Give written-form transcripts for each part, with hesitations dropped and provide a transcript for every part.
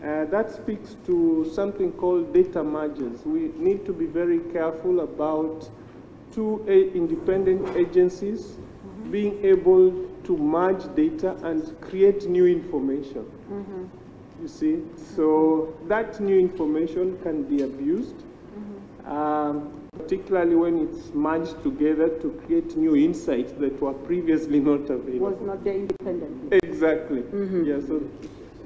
That speaks to something called data mergers. We need to be very careful about two independent agencies being able to merge data and create new information. You see, so that new information can be abused, particularly when it's merged together to create new insights that were previously not available. Was not there independently. Exactly. Yeah.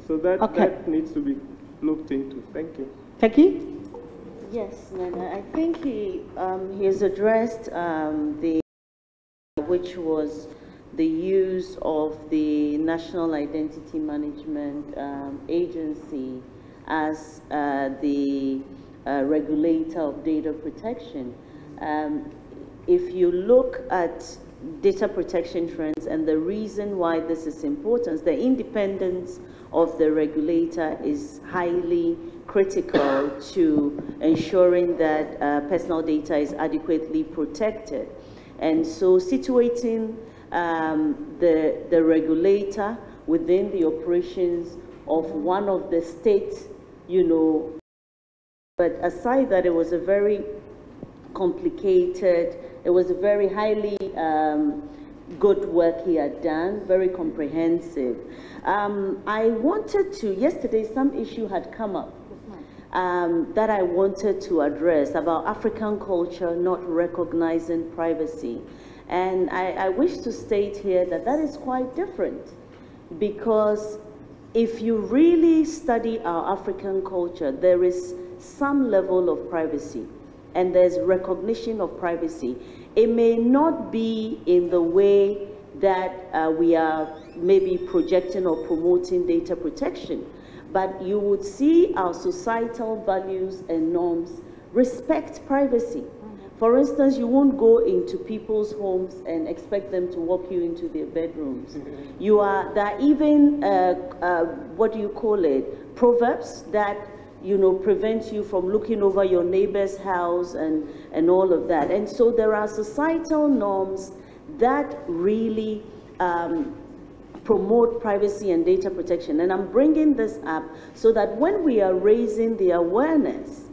So that needs to be looked into. Thank you. Taki? Yes, Nana. I think he has addressed which was the use of the National Identity Management Agency as the regulator of data protection. If you look at data protection trends and the reason why this is important, the independence of the regulator is highly critical to ensuring that personal data is adequately protected. And so situating the regulator within the operations of one of the states, but aside that, it was a very complicated, it was a very highly good work he had done, very comprehensive. I wanted to, yesterday some issue had come up that I wanted to address about African culture not recognizing privacy. And I wish to state here that that is quite different, because if you really study our African culture, there is some level of privacy and there's recognition of privacy. It may not be in the way that we are maybe projecting or promoting data protection, but you would see our societal values and norms respect privacy. For instance, you won't go into people's homes and expect them to walk you into their bedrooms. There are even, what do you call it, proverbs that prevent you from looking over your neighbor's house and all of that. And so there are societal norms that really promote privacy and data protection. And I'm bringing this up so that when we are raising the awareness,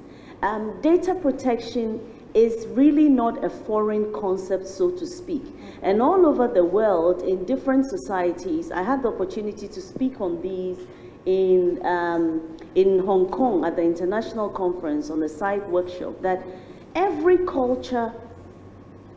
data protection is really not a foreign concept, so to speak. And all over the world, in different societies, I had the opportunity to speak on these in Hong Kong at the international conference on the site workshop, that every culture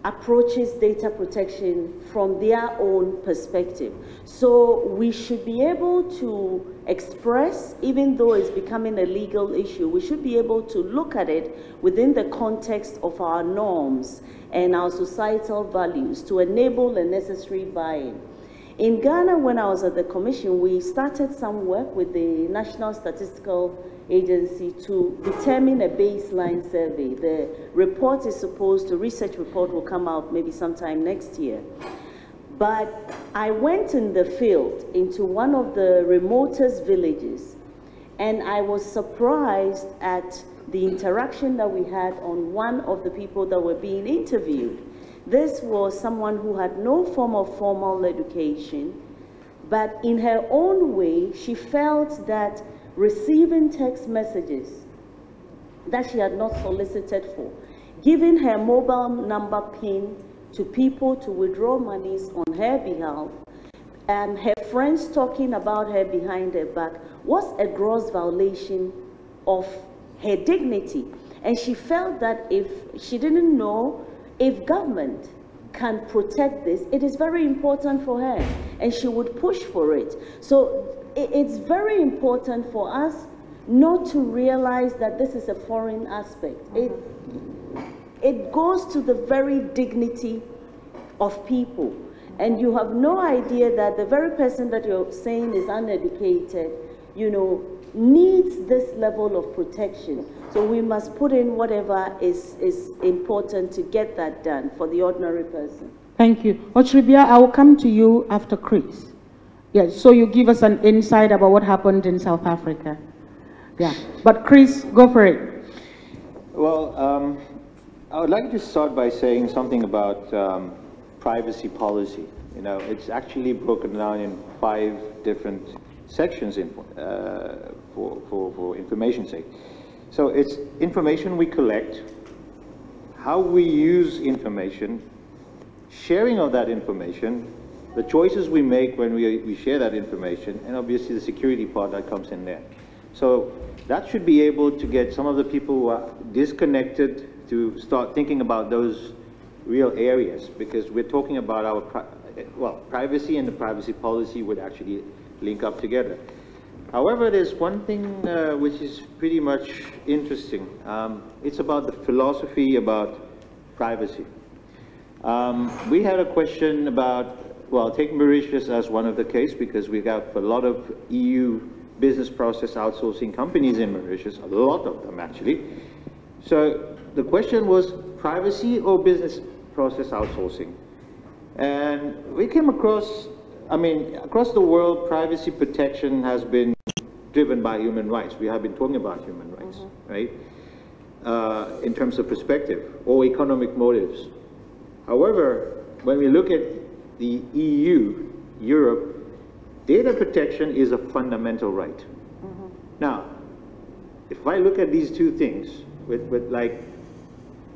approaches data protection from their own perspective. So we should be able to express, even though it's becoming a legal issue, we should be able to look at it within the context of our norms and our societal values to enable the necessary buy-in. In Ghana, when I was at the commission, we started some work with the National Statistical Agency to determine a baseline survey. The report is supposed to, research report will come out maybe sometime next year. But I went in the field into one of the remotest villages, and I was surprised at the interaction that we had on one of the people that were being interviewed. This was someone who had no form of formal education, but in her own way, she felt that receiving text messages that she had not solicited for, giving her mobile number PIN to people to withdraw monies on her behalf, and her friends talking about her behind her back, was a gross violation of her dignity. And she felt that if she didn't know if government can protect this, it is very important for her, and she would push for it. So it's very important for us not to realize that this is a foreign aspect. It goes to the very dignity of people. And you have no idea that the very person that you're saying is uneducated, needs this level of protection. So we must put in whatever is important to get that done for the ordinary person. Thank you. Ochribia, I will come to you after Chris. Yes, so you give us an insight about what happened in South Africa. Yeah, but Chris, go for it. Well, I would like to start by saying something about privacy policy. It's actually broken down in 5 different sections for information's sake. So it's information we collect, how we use information, sharing of that information, the choices we make when we share that information, and obviously the security part that comes in there. So that should be able to get some of the people who are disconnected to start thinking about those real areas, because we're talking about our, privacy and the privacy policy would actually link up together. However, there's one thing which is pretty much interesting. It's about the philosophy about privacy. We had a question about, well, take Mauritius as one of the case, because we got a lot of EU business process outsourcing companies in Mauritius, a lot of them actually. So the question was privacy or business process outsourcing? And we came across, I mean, across the world, privacy protection has been driven by human rights. We have been talking about human rights, right? In terms of perspective or economic motives. However, when we look at the EU, Europe, data protection is a fundamental right. Now, if I look at these two things, with like,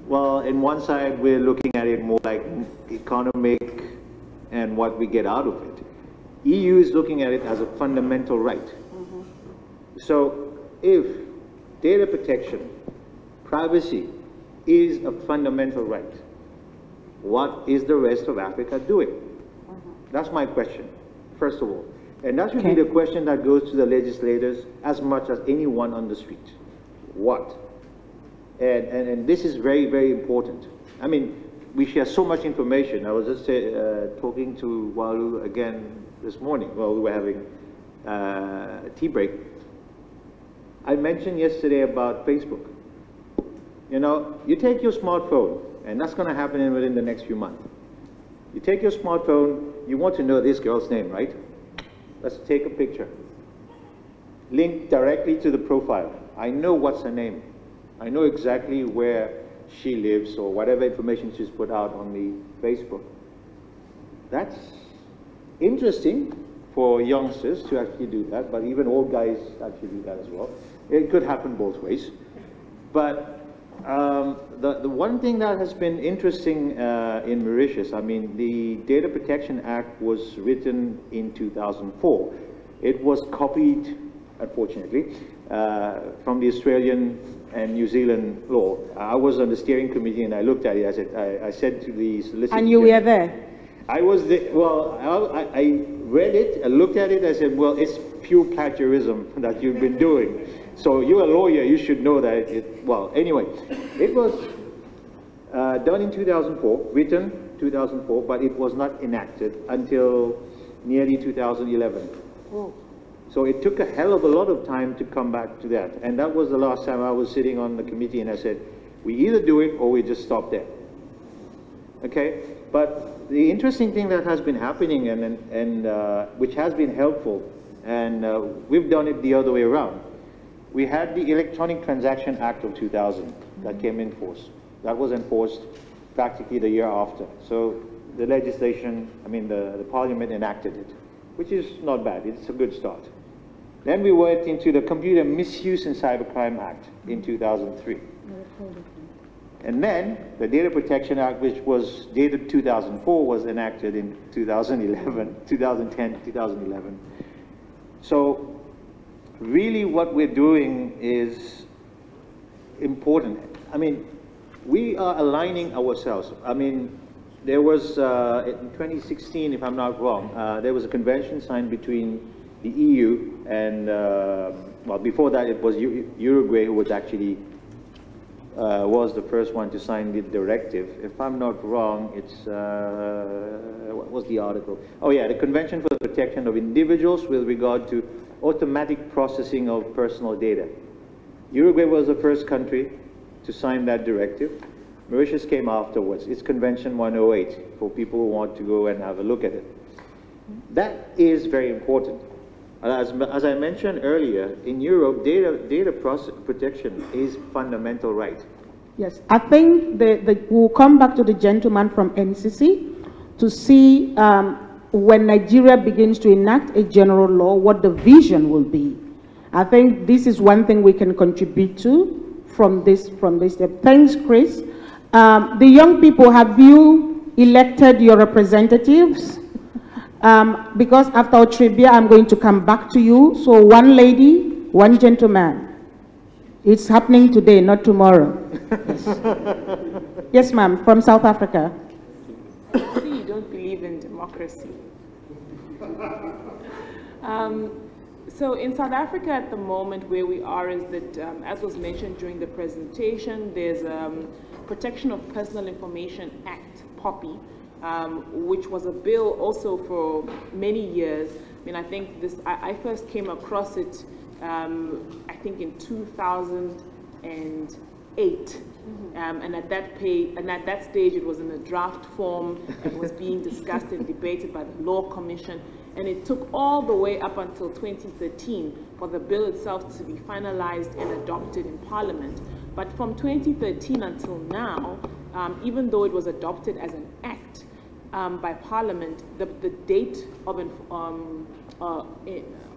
well, in one side we're looking at it more like economic and what we get out of it. EU is looking at it as a fundamental right. So if data protection, privacy is a fundamental right, what is the rest of Africa doing? That's my question, first of all. And that should be the question that goes to the legislators as much as anyone on the street. What? And this is very, very important. I mean, we share so much information. I was just talking to Walu again this morning while we were having a tea break. I mentioned yesterday about Facebook. You know, you take your smartphone, and that's going to happen within the next few months. You take your smartphone, you want to know this girl's name, right? Let's take a picture. Link directly to the profile. I know what's her name. I know exactly where she lives or whatever information she's put out on the Facebook. That's interesting for youngsters to actually do that, but even old guys actually do that as well. It could happen both ways. But the one thing that has been interesting in Mauritius, I mean, the Data Protection Act was written in 2004. It was copied, unfortunately, from the Australian and New Zealand law. I was on the steering committee and I looked at it. I said to the solicitor. And you were there? I was there. Well, I read it, I looked at it, I said, well, it's pure plagiarism that you've been doing. So you're a lawyer, you should know that well, anyway, it was done in 2004, written 2004, but it was not enacted until nearly 2011. Oh. So it took a hell of a lot of time to come back to that. And that was the last time I was sitting on the committee and I said, we either do it or we just stop there. Okay? But the interesting thing that has been happening and which has been helpful, and we've done it the other way around. We had the Electronic Transaction Act of 2000 that came in force. That was enforced practically the year after. So the legislation, I mean the parliament enacted it, which is not bad. It's a good start. Then we went into the Computer Misuse and Cybercrime Act in 2003. And then the Data Protection Act, which was dated 2004, was enacted in 2011, 2010, 2011. So really what we're doing is important. I mean, we are aligning ourselves. I mean, there was, in 2016, if I'm not wrong, there was a convention signed between the EU and, well, before that it was Uruguay who was actually, was the first one to sign the directive. If I'm not wrong, it's, what was the article? Oh yeah, the Convention for the Protection of Individuals with regard to automatic processing of personal data. Uruguay was the first country to sign that directive. Mauritius came afterwards. It's Convention 108 for people who want to go and have a look at it. That is very important. As I mentioned earlier, in Europe, data protection is fundamental right. Yes, I think we'll come back to the gentleman from NCC to see when Nigeria begins to enact a general law, what the vision will be. I think this is one thing we can contribute to from this step. Thanks, Chris. The young people, have you elected your representatives? Because after our trivia, I'm going to come back to you. So one lady, one gentleman. It's happening today, not tomorrow. Yes, yes ma'am, from South Africa. See, you don't believe in democracy. So in South Africa at the moment where we are is that, as was mentioned during the presentation, there's Protection of Personal Information Act, POPI, which was a bill also for many years. I mean, I think this, I first came across it, I think in 2008. And at that stage, it was in a draft form. It was being discussed and debated by the Law Commission. And it took all the way up until 2013 for the bill itself to be finalized and adopted in Parliament. But from 2013 until now, even though it was adopted as an act by Parliament, the date of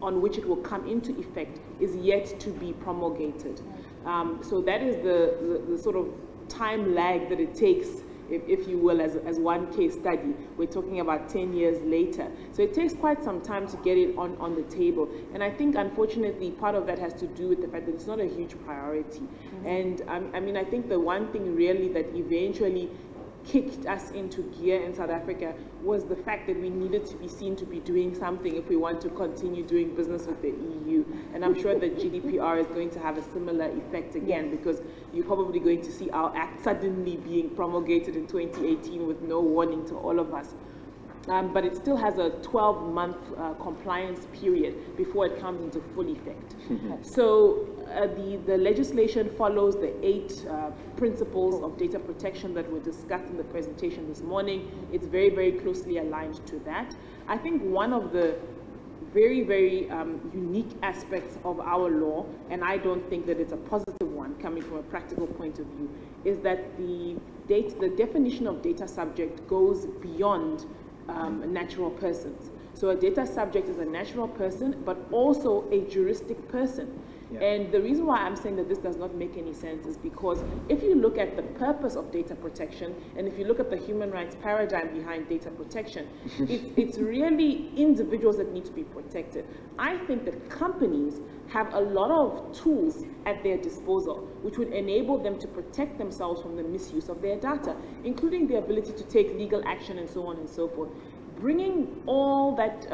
on which it will come into effect is yet to be promulgated. So that is the sort of time lag that it takes, if you will, as one case study. We're talking about 10 years later. So it takes quite some time to get it on the table. And I think, unfortunately, part of that has to do with the fact that it's not a huge priority. And I mean, I think the one thing really that eventually kicked us into gear in South Africa was the fact that we needed to be seen to be doing something if we want to continue doing business with the EU. And I'm sure that GDPR is going to have a similar effect again, because you're probably going to see our act suddenly being promulgated in 2018 with no warning to all of us. But it still has a 12-month compliance period before it comes into full effect. So the legislation follows the 8 principles of data protection that were discussed in the presentation this morning. It's very, very closely aligned to that. I think one of the very, very unique aspects of our law, and I don't think that it's a positive one coming from a practical point of view, is that the definition of data subject goes beyond natural persons. So a data subject is a natural person, but also a juristic person. Yeah. And the reason why I'm saying that this does not make any sense is because if you look at the purpose of data protection, and if you look at the human rights paradigm behind data protection, it's really individuals that need to be protected. I think that companies have a lot of tools at their disposal, which would enable them to protect themselves from the misuse of their data, including the ability to take legal action and so on and so forth. Bringing all that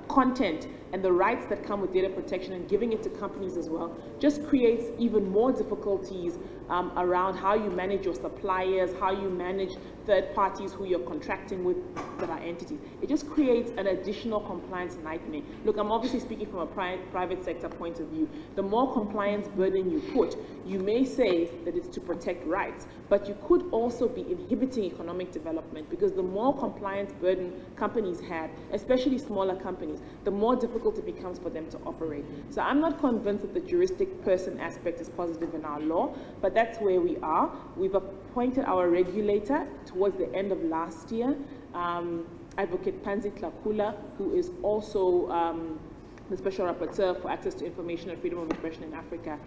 content and the rights that come with data protection and giving it to companies as well just creates even more difficulties around how you manage your suppliers, how you manage third parties who you're contracting with that are entities. It just creates an additional compliance nightmare. Look, I'm obviously speaking from a private sector point of view. The more compliance burden you put, you may say that it's to protect rights, but you could also be inhibiting economic development, because the more compliance burden companies have, especially smaller companies, the more difficult it becomes for them to operate. So I'm not convinced that the juristic person aspect is positive in our law, but that's where we are. We've appointed our regulator towards the end of last year, Advocate Panzi Tlakula, who is also the Special Rapporteur for Access to Information and Freedom of Expression in Africa,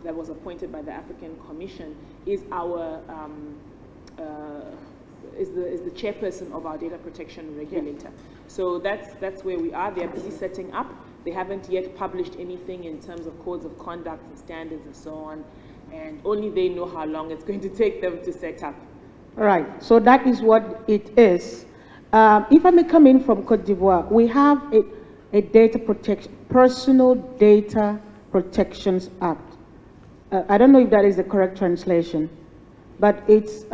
that was appointed by the African Commission, is our is the chairperson of our data protection regulator. So that's where we are. They are busy setting up. They haven't yet published anything in terms of codes of conduct and standards and so on, and only they know how long it's going to take them to set up. All right, so that is what it is. If I may come in from Cote d'Ivoire, we have a data protection, Personal Data Protections Act. I don't know if that is the correct translation, but it's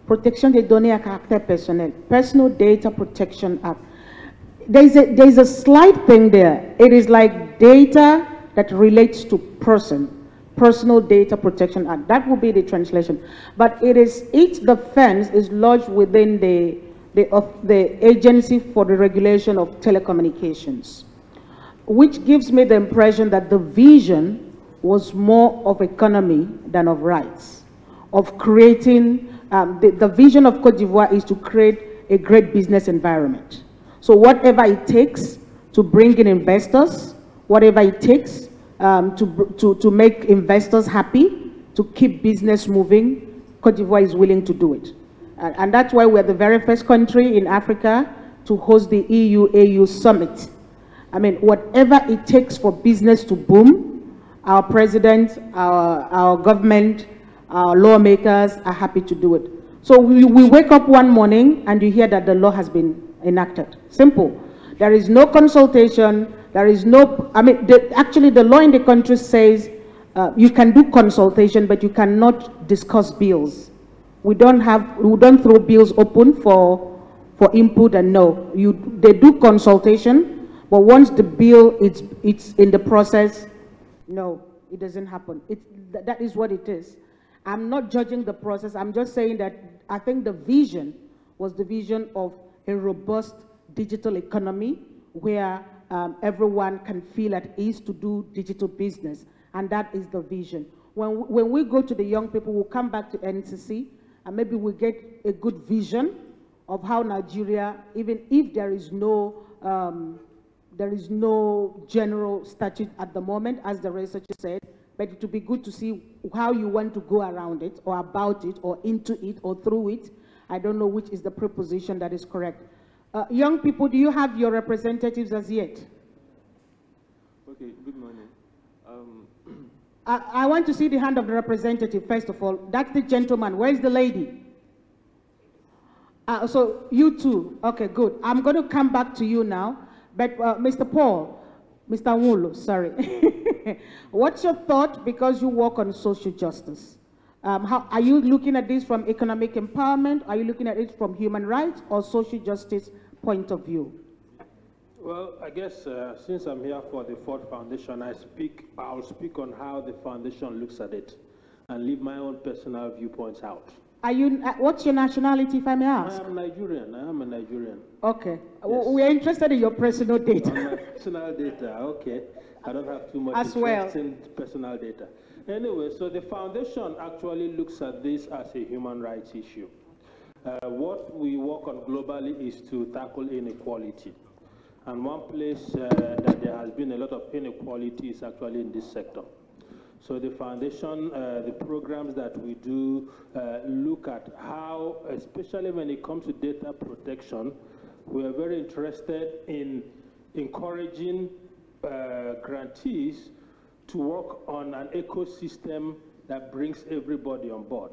Protection des données à caractère personnel, Personal Data Protection Act. There's a slight thing there. It is like data that relates to person, Personal Data Protection Act. That would be the translation. But it is, each defense is lodged within the Agency for the Regulation of Telecommunications, which gives me the impression that the vision was more of economy than of rights, of creating the vision of Cote d'Ivoire is to create a great business environment. So whatever it takes to bring in investors, whatever it takes to make investors happy, to keep business moving, Cote d'Ivoire is willing to do it. And that's why we're the very first country in Africa to host the EU-AU Summit. I mean, whatever it takes for business to boom, our president, our government, our lawmakers are happy to do it. So we wake up one morning and you hear that the law has been enacted. Simple. There is no consultation. There is no, I mean, actually the law in the country says you can do consultation, but you cannot discuss bills. We don't throw bills open for input, and no. They do consultation, but once the bill it's in the process, no, it doesn't happen. That is what it is. I'm not judging the process. I'm just saying that I think the vision was the vision of a robust digital economy where everyone can feel at ease to do digital business, and that is the vision. When we go to the young people, we'll come back to NCC, and maybe we'll get a good vision of how Nigeria, even if there is no general statute at the moment, as the researcher said, but it would be good to see how you want to go around it, or about it, or into it, or through it. I don't know which is the preposition that is correct. Young people, do you have your representatives as yet? Okay, good morning. I want to see the hand of the representative, first of all. That's the gentleman. Where's the lady? So you too. Okay, good. I'm going to come back to you now. But Mr. Paul, Mr. Nwulu, sorry. What's your thought, because you work on social justice? How are you looking at this from economic empowerment? Are you looking at it from human rights or social justice point of view? Well, I guess since I'm here for the Ford Foundation, I'll speak on how the foundation looks at it and leave my own personal viewpoints out. Are you, what's your nationality, if I may ask? I am Nigerian. I am a Nigerian. Okay. Yes. We are interested in your personal data. On my personal data, okay. I don't have too much As interest in personal data. Anyway, so the foundation actually looks at this as a human rights issue. What we work on globally is to tackle inequality. And one place that there has been a lot of inequality is actually in this sector. So the foundation, the programs that we do look at how, especially when it comes to data protection, we are very interested in encouraging grantees to work on an ecosystem that brings everybody on board.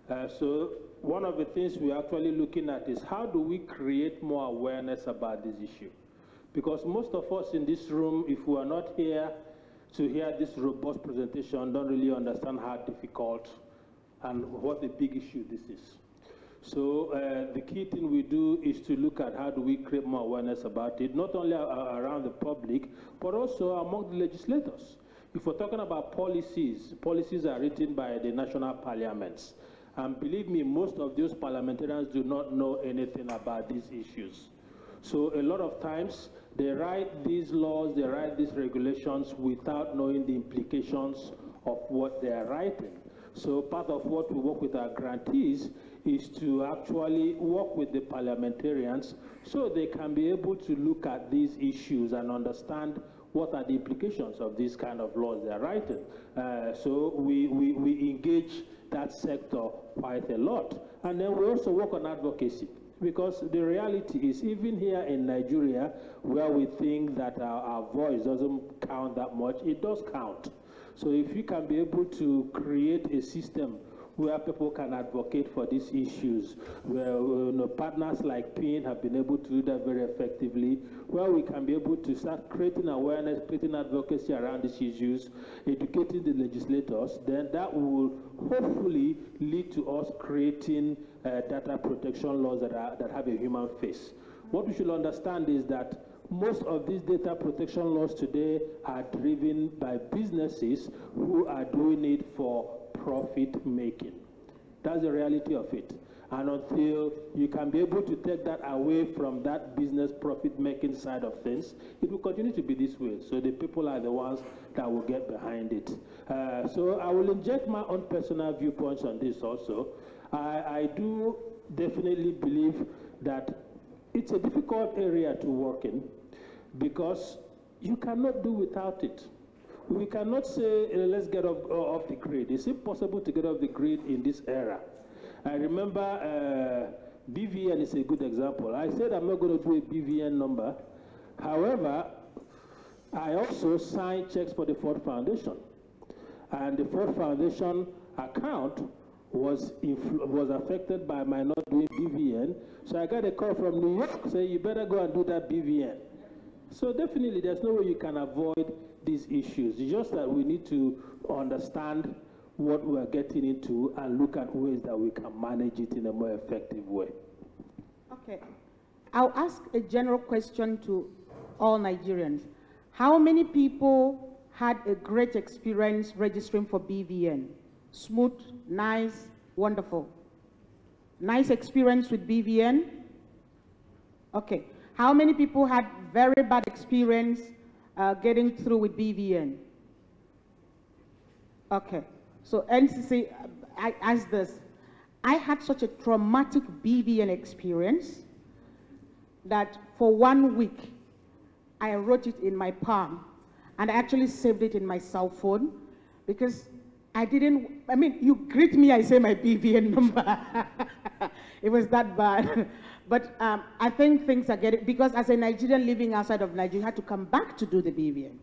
So one of the things we're actually looking at is how do we create more awareness about this issue? Because most of us in this room, if we are not here to hear this robust presentation, don't really understand how difficult and what a big issue this is. So the key thing we do is to look at how do we create more awareness about it, not only around the public, but also among the legislators. If we're talking about policies, policies are written by the national parliaments. And believe me, most of those parliamentarians do not know anything about these issues. So a lot of times, they write these laws, they write these regulations without knowing the implications of what they are writing. So part of what we work with our grantees is to actually work with the parliamentarians so they can be able to look at these issues and understand what are the implications of these kind of laws they're writing. So we engage that sector quite a lot. And then we also work on advocacy. Because the reality is, even here in Nigeria, where we think that our voice doesn't count that much, it does count. So if you can be able to create a system where people can advocate for these issues, where partners like PIN have been able to do that very effectively, where we can be able to start creating awareness, creating advocacy around these issues, educating the legislators, then that will hopefully lead to us creating data protection laws that have a human face. What we should understand is that most of these data protection laws today are driven by businesses who are doing it for profit making. That's the reality of it. And until you can be able to take that away from that business profit making side of things, it will continue to be this way. So the people are the ones that will get behind it. So I will inject my own personal viewpoints on this also. I do definitely believe that it's a difficult area to work in because you cannot do without it. We cannot say, let's get off the grid. It's impossible to get off the grid in this era. I remember BVN is a good example. I said I'm not going to do a BVN number. However, I also signed checks for the Ford Foundation. And the Ford Foundation account was affected by my not doing BVN. So I got a call from New York saying, you better go and do that BVN. So definitely, there's no way you can avoid these issues. It's just that we need to understand what we're getting into and look at ways that we can manage it in a more effective way. Okay. I'll ask a general question to all Nigerians. How many people had a great experience registering for BVN? Smooth, nice, wonderful. Nice experience with BVN? Okay. How many people had very bad experience getting through with BVN? Okay. So NCC, I asked this. I had such a traumatic BVN experience that for 1 week, I wrote it in my palm, and I actually saved it in my cell phone because I mean, you greet me, I say my BVN number. It was that bad. But I think things are getting, because as a Nigerian living outside of Nigeria, you had to come back to do the BVN.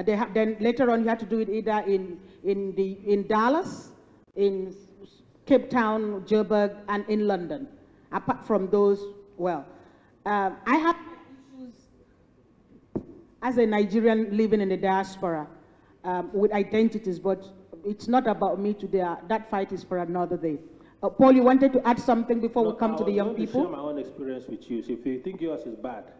Then later on, you had to do it either in Dallas, in Cape Town, Joburg, and in London. Apart from those, well, I have issues as a Nigerian living in the diaspora with identities, but it's not about me today. That fight is for another day. Paul, you wanted to add something before we come to the young people? I want to share my own experience with you. So if you think yours is bad,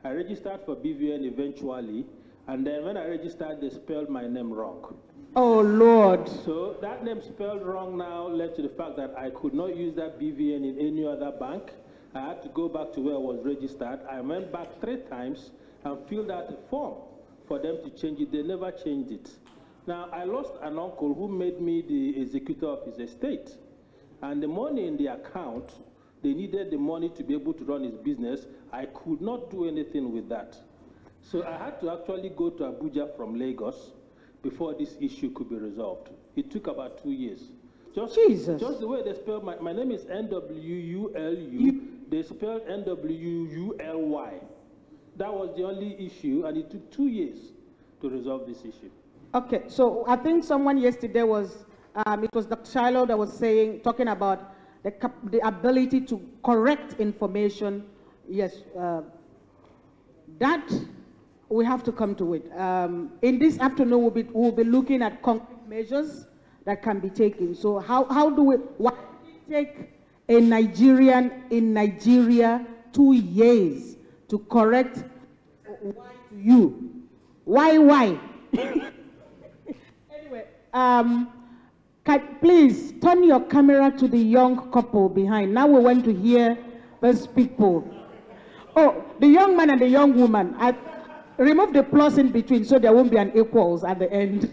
I registered for BVN eventually, and then when I registered, they spelled my name wrong. Oh, Lord. So that name spelled wrong now led to the fact that I could not use that BVN in any other bank. I had to go back to where I was registered. I went back 3 times and filled out a form for them to change it. They never changed it. Now, I lost an uncle who made me the executor of his estate. And the money in the account, they needed the money to be able to run his business. I could not do anything with that. So I had to actually go to Abuja from Lagos before this issue could be resolved. It took about 2 years. Jesus. Just the way they spelled my name is N-W-U-L-U. They spelled N-W-U-L-Y. That was the only issue, and it took 2 years to resolve this issue. Okay, so I think someone yesterday was, it was Dr. Shiloh that was talking about the ability to correct information. Yes, that we have to come to it. In this afternoon, we'll be looking at concrete measures that can be taken. So why do it take a Nigerian in Nigeria 2 years to correct why to you? Why? Anyway, please turn your camera to the young couple behind. Now we want to hear those people. Oh, the young man and the young woman. Remove the plus in between so there won't be an equals at the end.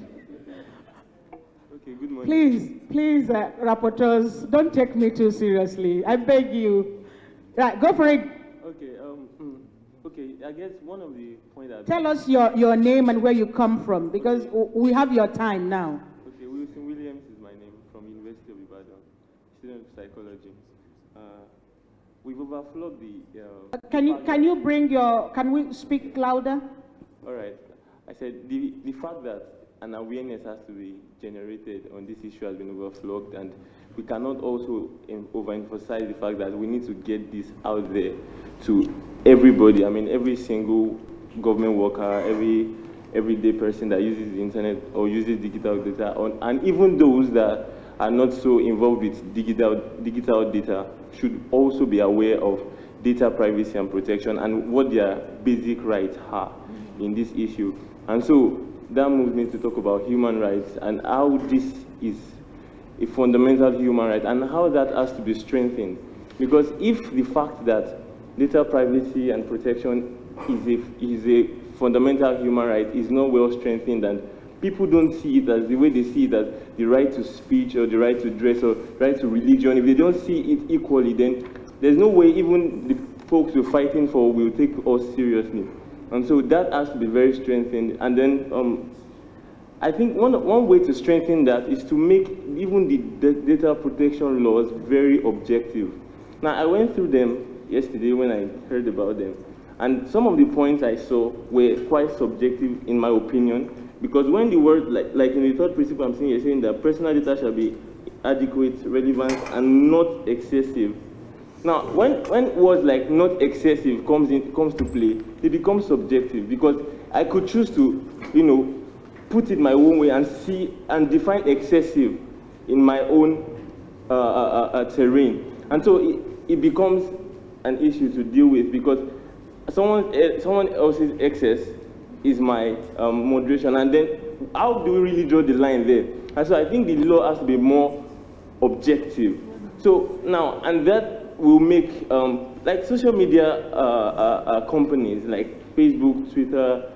Okay, good morning. Please, rapporteurs, don't take me too seriously. I beg you. Right, go for it. Okay, okay, I guess one of the points that... Tell us your name and where you come from, because we have your time now. Okay, Wilson Williams is my name, from University of Ibadan, student of psychology. We've overflowed the... Can we speak louder? All right. I said the fact that an awareness has to be generated on this issue has been overflowed, and we cannot also overemphasize the fact that we need to get this out there to everybody. I mean, every single government worker, every everyday person that uses the internet or uses digital data, and even those that are not so involved with digital data should also be aware of data privacy and protection and what their basic rights are in this issue. And so that moves me to talk about human rights and how this is a fundamental human right and how that has to be strengthened. Because if the fact that data privacy and protection is a fundamental human right is not well strengthened and people don't see it as the way they see it as the right to speech or the right to dress or right to religion. If they don't see it equally, then there's no way even the folks we're fighting for will take us seriously. And so that has to be very strengthened. And then I think one way to strengthen that is to make even the data protection laws very objective. Now, I went through them yesterday when I heard about them. And some of the points I saw were quite subjective in my opinion, because when the word, like in the third principle I'm saying, you're saying that personal data shall be adequate, relevant, and not excessive. Now, when words like not excessive comes to play, they become subjective, because I could choose to, put it my own way and see and define excessive in my own terrain. And so it becomes an issue to deal with, because someone else's excess is my moderation, and then how do we really draw the line there? And so I think the law has to be more objective. So now, and that will make, like social media companies like Facebook, Twitter,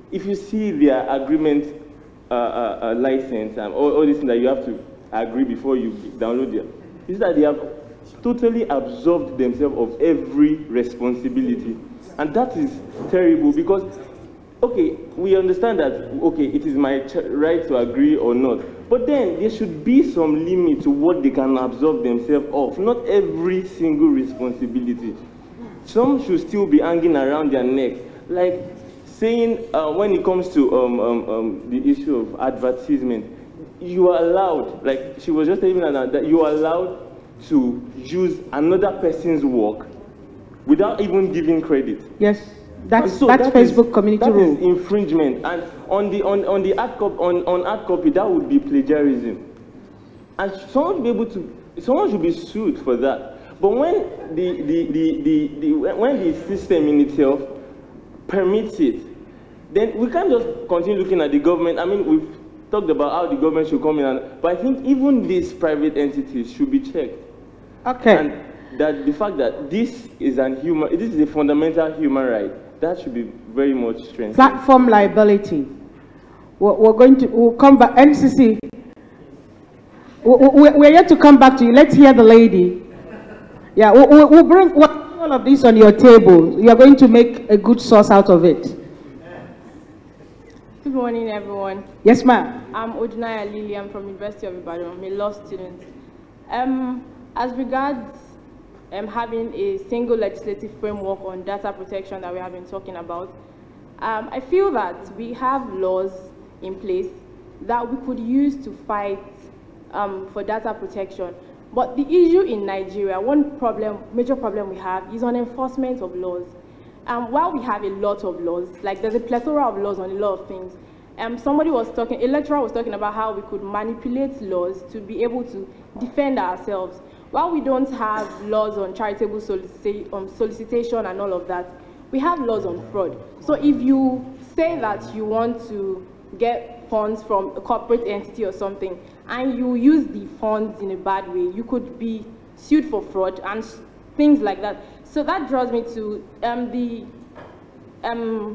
if you see their agreement license and all these things that you have to agree before you download them, is that they have totally absolved themselves of every responsibility. And that is terrible, because, okay, we understand that, okay, it is my right to agree or not, but then there should be some limit to what they can absolve themselves of, not every single responsibility. Some should still be hanging around their neck, like saying, when it comes to the issue of advertisement, you are allowed, like she was just telling me that you are allowed to use another person's work without even giving credit. Yes, that's Facebook community rule. That is infringement, and on the ad copy that would be plagiarism, and someone should be sued for that. But when when the system in itself permits it, then we can't just continue looking at the government. I mean, we've talked about how the government should come in, but I think even these private entities should be checked. Okay. And that the fact that this is a fundamental human right, that should be very much strengthened. Platform liability. We'll come back. NCC. We're yet to come back to you. Let's hear the lady. Yeah, we'll bring all of this on your table. You are going to make a good sauce out of it. Good morning, everyone. Yes, ma'am. I'm Odunaya Lily. I'm from University of Ibadan. I'm a law student. As regards having a single legislative framework on data protection that we have been talking about, I feel that we have laws in place that we could use to fight for data protection. But the issue in Nigeria, major problem we have is on enforcement of laws. While we have a lot of laws, like there's a plethora of laws on a lot of things, a lecturer was talking about how we could manipulate laws to be able to defend ourselves. While we don't have laws on charitable solicitation and all of that, we have laws on fraud. So if you say that you want to get funds from a corporate entity or something, and you use the funds in a bad way, you could be sued for fraud and things like that. So that draws me to the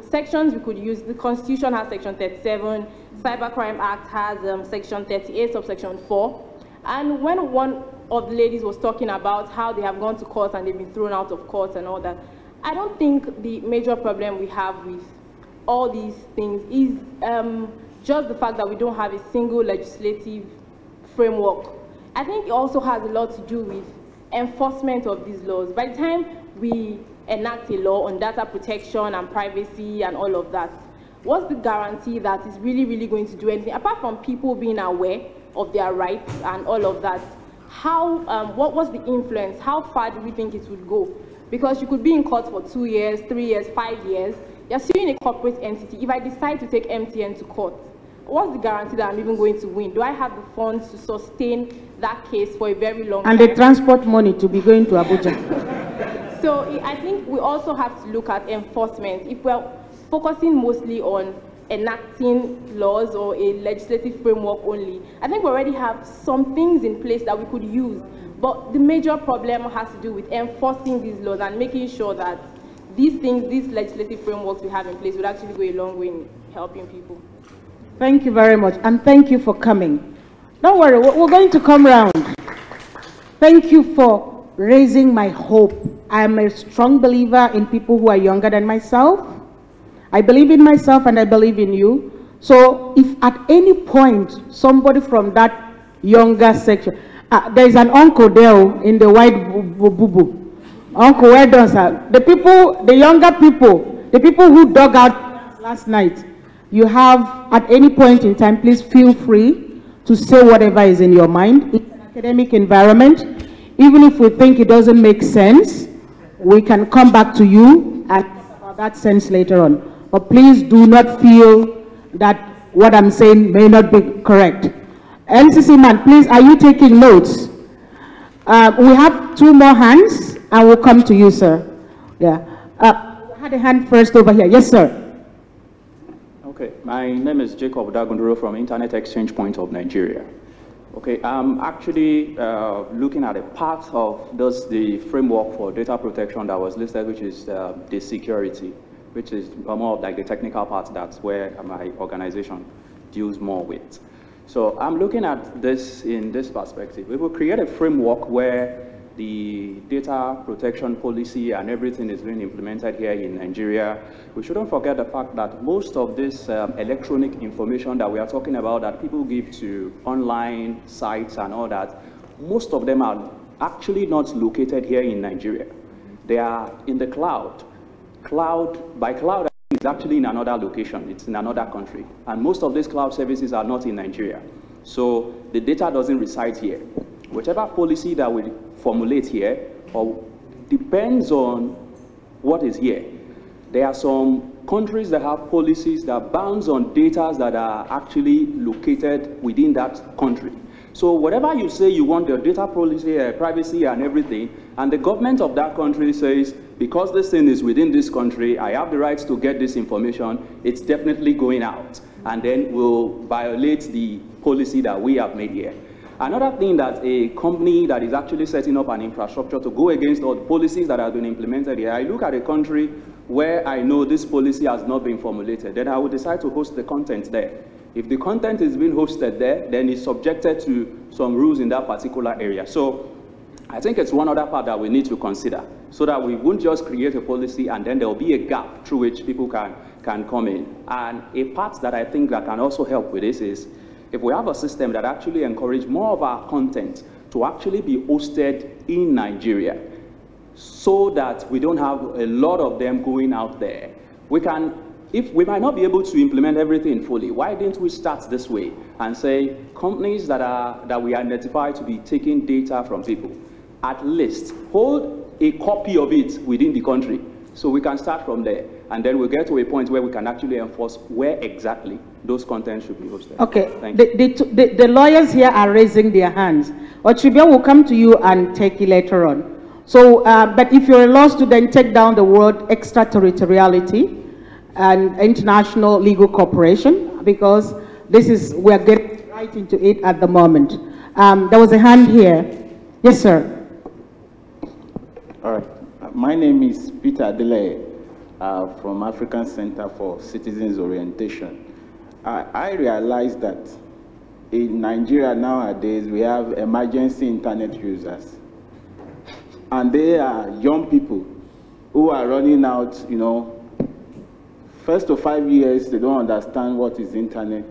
sections we could use. The Constitution has Section 37, Cybercrime Act has Section 38, subsection 4. And when one of the ladies was talking about how they have gone to court and they've been thrown out of court and all that, I don't think the major problem we have with all these things is just the fact that we don't have a single legislative framework. I think it also has a lot to do with enforcement of these laws. By the time we enact a law on data protection and privacy and all of that, what's the guarantee that it's really, really going to do anything? Apart from people being aware of their rights and all of that, what was the influence? How far do we think it would go? Because you could be in court for 2 years, 3 years, 5 years. You're suing a corporate entity. If I decide to take MTN to court, what's the guarantee that I'm even going to win? Do I have the funds to sustain that case for a very long time? And the transport money to be going to Abuja. So I think we also have to look at enforcement. If we're focusing mostly on enacting laws or a legislative framework only, I think we already have some things in place that we could use. But the major problem has to do with enforcing these laws and making sure that these legislative frameworks we have in place would actually go a long way in helping people. Thank you very much, and thank you for coming. Don't worry, we're going to come round. Thank you for raising my hope. I am a strong believer in people who are younger than myself. I believe in myself and I believe in you. So if at any point somebody from that younger section, there's an uncle there in the white boo-boo. Uncle, where done, sir? The people, the younger people, the people who dug out last night, you have at any point in time, please feel free to say whatever is in your mind. It's an academic environment. Even if we think it doesn't make sense, we can come back to you and talk about that sense later on. But please do not feel that what I'm saying may not be correct. NCC man, please, are you taking notes? We have 2 more hands, and we'll come to you, sir. Yeah. I had a hand first over here. Yes, sir. Okay, my name is Jacob Dagunduro from Internet Exchange Point of Nigeria. Okay, I'm actually looking at a part of the framework for data protection that was listed, which is the security, which is more of like the technical part. That's where my organization deals more with. So I'm looking at this in this perspective. We will create a framework where the data protection policy and everything is being implemented here in Nigeria. We shouldn't forget the fact that most of this electronic information that we are talking about that people give to online sites and all that, most of them are actually not located here in Nigeria. They are in the cloud. By cloud, it's actually in another location. It's in another country. And most of these cloud services are not in Nigeria. So the data doesn't reside here. Whichever policy that we formulate here depends on what is here. There are some countries that have policies that bounds on data that are actually located within that country. So whatever you say you want, the data policy, privacy and everything, and the government of that country says, because this thing is within this country, I have the rights to get this information, it's definitely going out. And then we'll violate the policy that we have made here. Another thing that a company that is actually setting up an infrastructure to go against all the policies that have been implemented here, I look at a country where I know this policy has not been formulated, then I will decide to host the content there. If the content is being hosted there, then it's subjected to some rules in that particular area. So I think it's one other part that we need to consider, so that we won't just create a policy and then there will be a gap through which people can come in. And a part that I think that can also help with this is, if we have a system that actually encourages more of our content to actually be hosted in Nigeria, so that we don't have a lot of them going out there, we can, if we might not be able to implement everything fully, why didn't we start this way and say companies that we identify to be taking data from people, at least hold a copy of it within the country, so we can start from there, and then we'll get to a point where we can actually enforce where exactly those contents should be hosted. Okay, the lawyers here are raising their hands. Ochibia will come to you and take it later on. So, but if you're a law student, take down the word extraterritoriality and international legal cooperation, because this is, we're getting right into it at the moment. There was a hand here. Yes, sir. All right. My name is Peter Adele from African Center for Citizens Orientation. I realize that in Nigeria nowadays, we have emergency internet users. And they are young people who are running out, you know, first to 5 years, they don't understand what is internet.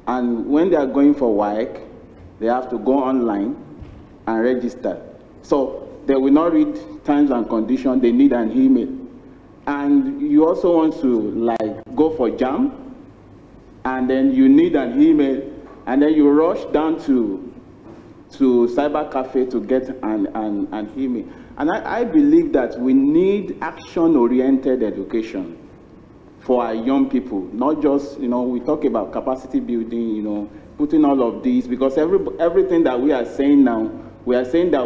And when they are going for work, they have to go online and register. So they will not read terms and conditions, they need an email. And you also want to like go for JAM, and then you need an email, and then you rush down to cyber cafe to get an email. And I believe that we need action-oriented education for our young people, not just, you know, we talk about capacity building, you know, putting all of these, because everything that we are saying now, we are saying that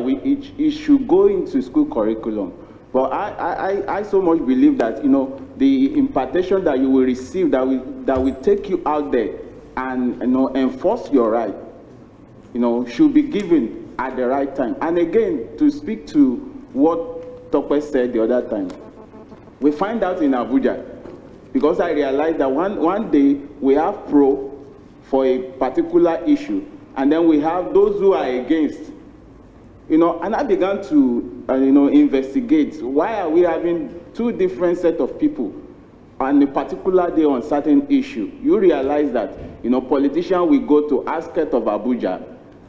it should go into school curriculum. But I so much believe that, you know, the impartation that you will receive, that will take you out there and, you know, enforce your right, you know, should be given at the right time. And again, to speak to what Tope said the other time, we find out in Abuja, because I realized that one day we have pro for a particular issue, and then we have those who are against. You know, and I began to, investigate why are we having two different sets of people on a particular day on certain issue. You realize that, politicians will go to Asket of Abuja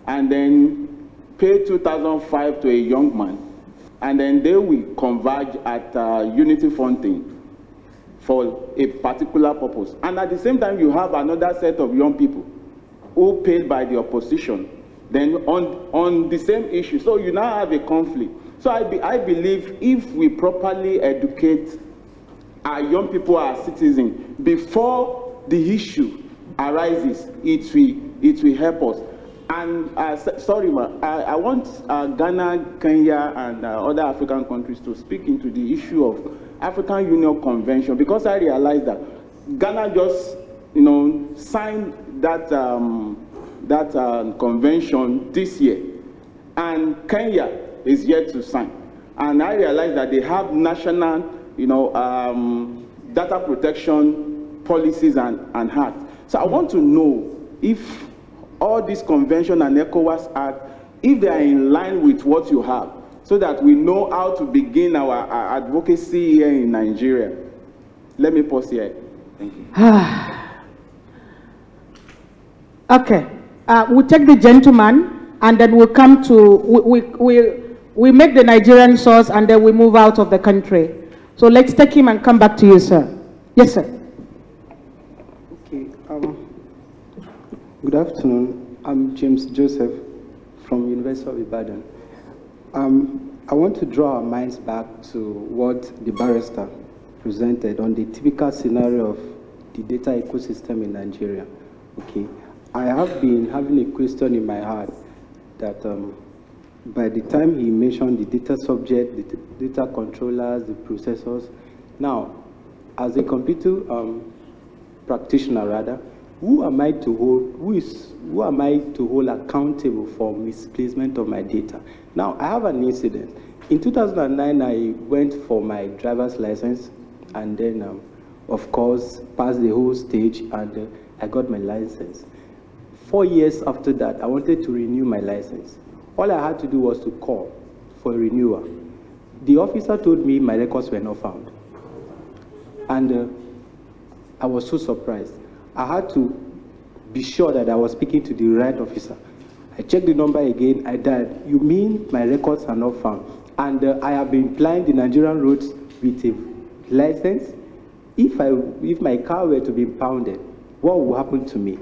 and then pay 2,005 to a young man, and then they will converge at Unity Fountain for a particular purpose. And at the same time, you have another set of young people who paid by the opposition, then on the same issue. So you now have a conflict. So I believe if we properly educate our young people, our citizens, before the issue arises, it will help us. And sorry, I want Ghana, Kenya, and other African countries to speak into the issue of African Union Convention, because I realized that Ghana just, signed that convention this year, and Kenya is yet to sign. And I realized that they have national, data protection policies and acts. So I want to know if all these convention and ECOWAS Act, if they are in line with what you have, so that we know how to begin our advocacy here in Nigeria. Let me pause here. Thank you. Okay. We'll take the gentleman, and then we'll come to, we make the Nigerian source, and then we move out of the country. So let's take him and come back to you, sir. Yes, sir. Okay. Good afternoon. I'm James Joseph from University of Ibadan. I want to draw our minds back to what the barrister presented on the typical scenario of the data ecosystem in Nigeria. Okay. I have been having a question in my heart that by the time he mentioned the data subject, the data controllers, the processors, now, as a computer practitioner rather, who am I to hold accountable for misplacement of my data? Now, I have an incident. In 2009, I went for my driver's license, and then, of course, passed the whole stage, and I got my license. 4 years after that, I wanted to renew my license. All I had to do was to call for a renewal. The officer told me my records were not found. And I was so surprised. I had to be sure that I was speaking to the right officer. I checked the number again, I dialed. You mean my records are not found? And I have been plying the Nigerian roads with a license. If my car were to be impounded, what will happen to me?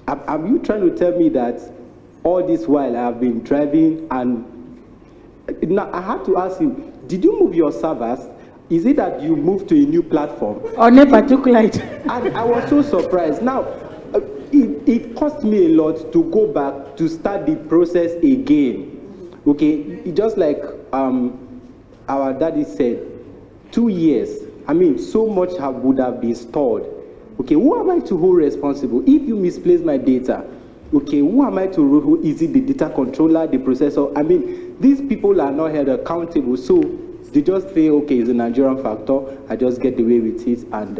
Are you trying to tell me that all this while I have been driving, and now I had to ask him, did you move your servers? Is it that you moved to a new platform? On a particular item. And I was so surprised. Now, it cost me a lot to go back to start the process again. Okay, just like our daddy said, 2 years. I mean, so much would have been stored. Okay, who am I to hold responsible? If you misplace my data, okay, who am I to hold? Is it the data controller, the processor? I mean, these people are not held accountable, so they just say, okay, it's a Nigerian factor, I just get away with it, and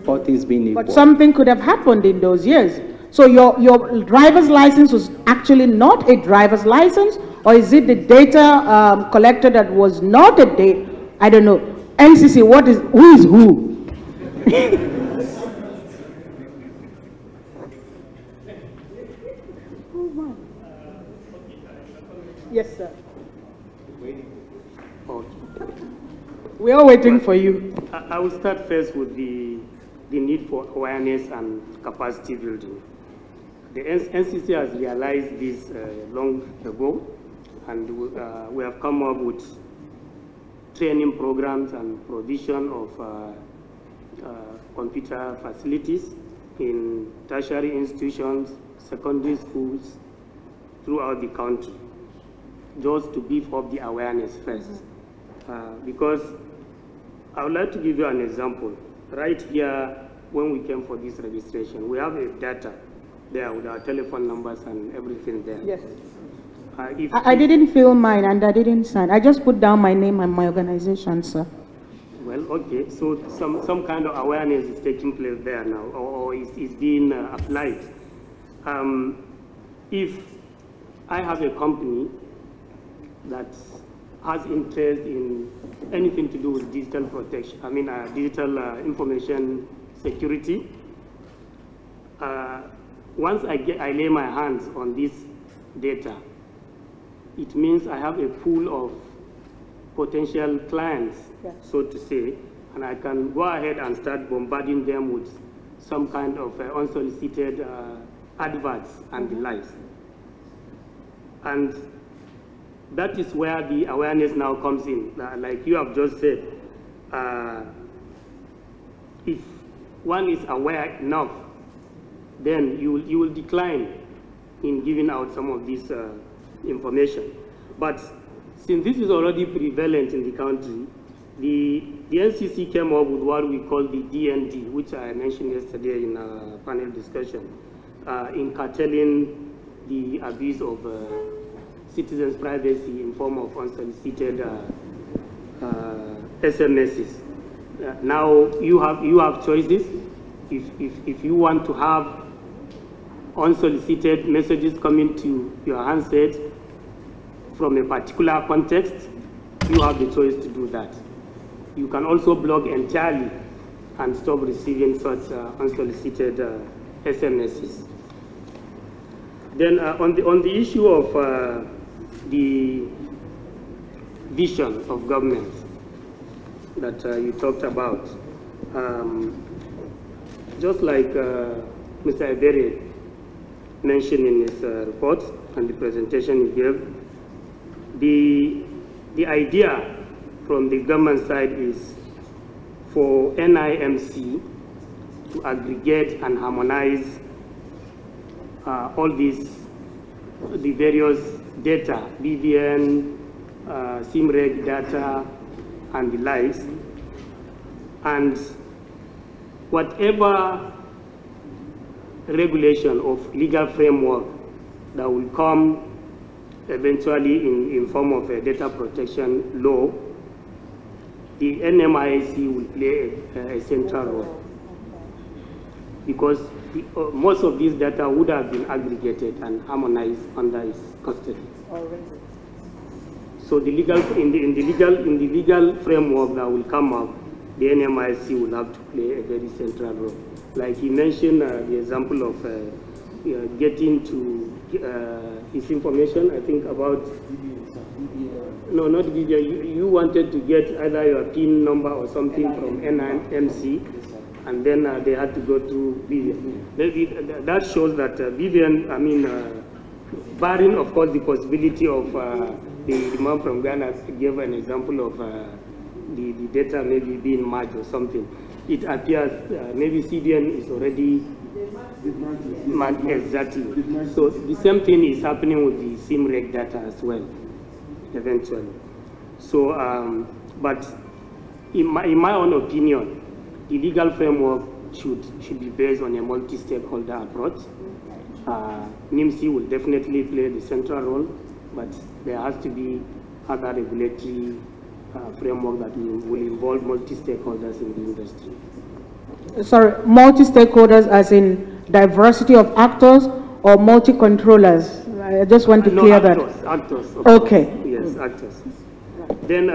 all things being equal. But something could have happened in those years. So your driver's license was actually not a driver's license, or is it the data collector that was not a data? I don't know. NCC, who is who? Yes, sir. We are waiting for you. I will start first with the need for awareness and capacity building. The NCC has realized this long ago, and we have come up with training programs and provision of computer facilities in tertiary institutions, secondary schools throughout the country, just to beef up the awareness first. Because I would like to give you an example. Right here, when we came for this registration, we have a data there with our telephone numbers and everything there. Yes. I didn't fill mine and I didn't sign. I just put down my name and my organization, sir. Well, okay, so some kind of awareness is taking place there now, or is being applied. If I have a company that has interest in anything to do with digital protection, digital information security, once I lay my hands on this data, it means I have a pool of potential clients, so to say, and I can go ahead and start bombarding them with some kind of unsolicited adverts and the likes. And that is where the awareness now comes in. Like you have just said, if one is aware enough, then you will decline in giving out some of this information. But since this is already prevalent in the country, the NCC came up with what we call the DND, which I mentioned yesterday in a panel discussion, in curtailing the abuse of citizens' privacy in form of unsolicited SMSs. Now you have choices. If you want to have unsolicited messages coming to your handset from a particular context, you have the choice to do that. You can also block entirely and stop receiving such unsolicited SMSs. Then on the issue of the vision of government that you talked about, just like Mr. Ebere mentioned in his report and the presentation he gave, the idea from the government side is for NIMC to aggregate and harmonize all the various data, BVN, SIMREG data, and the likes, and whatever regulation of legal framework that will come eventually in form of a data protection law, the NMIC will play a central role, because most of these data would have been aggregated and harmonized under its custody. So in the legal framework that will come up, the NMIC will have to play a very central role. Like he mentioned the example of getting to his information, I think about, no, not BVN, you wanted to get either your PIN number or something from NIMC, and then they had to go to BVN. That shows that BVN, barring of course the possibility of the man from Ghana gave an example of the data maybe being merged or something. It appears maybe CDN is already merged exactly. So the same thing is happening with the SIMREG data as well, eventually. So, but in my own opinion, the legal framework should be based on a multi-stakeholder approach. NIMC will definitely play the central role, but there has to be other regulatory framework that will involve multi-stakeholders in the industry. Sorry, multi-stakeholders as in diversity of actors or multi-controllers? I just want to clear that. Actors. Okay. Yes, actors. Then,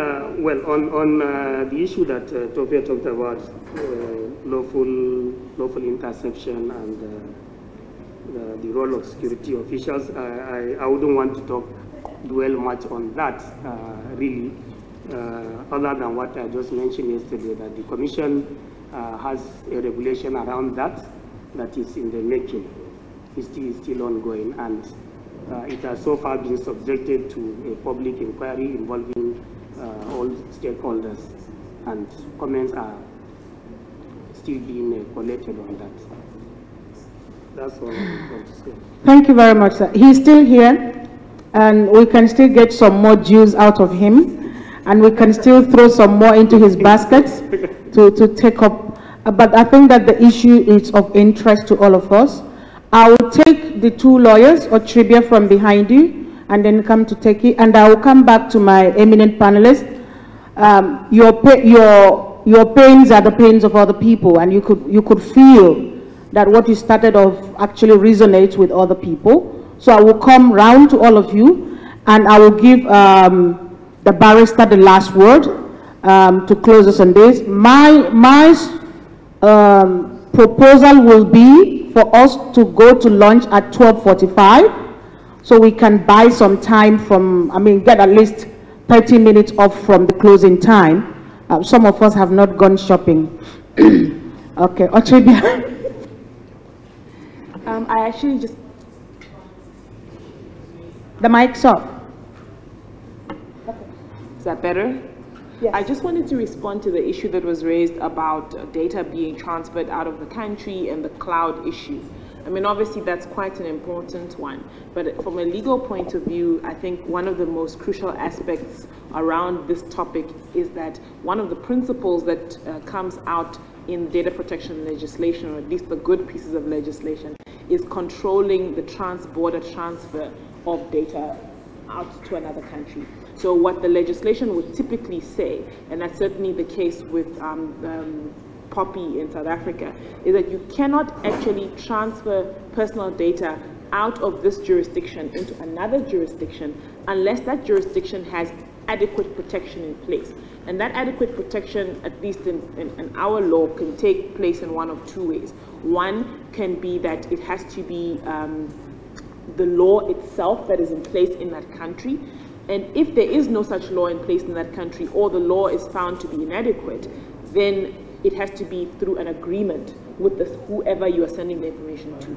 well, on the issue that Tofia talked about, lawful interception and the role of security officials, I wouldn't want to dwell much on that, really, other than what I just mentioned yesterday, that the Commission has a regulation around that is in the making. It's still ongoing, and it has so far been subjected to a public inquiry involving all stakeholders, and comments are still being collected on that. That's all I want to say. Thank you very much, sir. He's still here, and we can still get some more juice out of him, and we can still throw some more into his baskets to take up. But I think that the issue is of interest to all of us. I will take the two lawyers or trivia from behind you, and then come to Teki, and I will come back to my eminent panelists. Your pains are the pains of other people, and you could feel that what you started off actually resonates with other people. So I will come round to all of you, and I will give the barrister the last word to close us on this. My proposal will be for us to go to lunch at 12:45, so we can buy some time from, get at least 30 minutes off from the closing time. Some of us have not gone shopping. Okay, Ochebia. I actually just... The mic's off. Is that better? Yes. I just wanted to respond to the issue that was raised about data being transferred out of the country and the cloud issue. I mean, obviously that's quite an important one, but from a legal point of view, I think one of the most crucial aspects around this topic is that one of the principles that comes out in data protection legislation, or at least the good pieces of legislation, is controlling the trans-border transfer of data out to another country. So what the legislation would typically say, and that's certainly the case with Poppy in South Africa, is that you cannot actually transfer personal data out of this jurisdiction into another jurisdiction unless that jurisdiction has adequate protection in place. And that adequate protection, at least in our law, can take place in one of two ways. One can be that it has to be the law itself that is in place in that country. And if there is no such law in place in that country, or the law is found to be inadequate, then it has to be through an agreement with whoever you are sending the information to.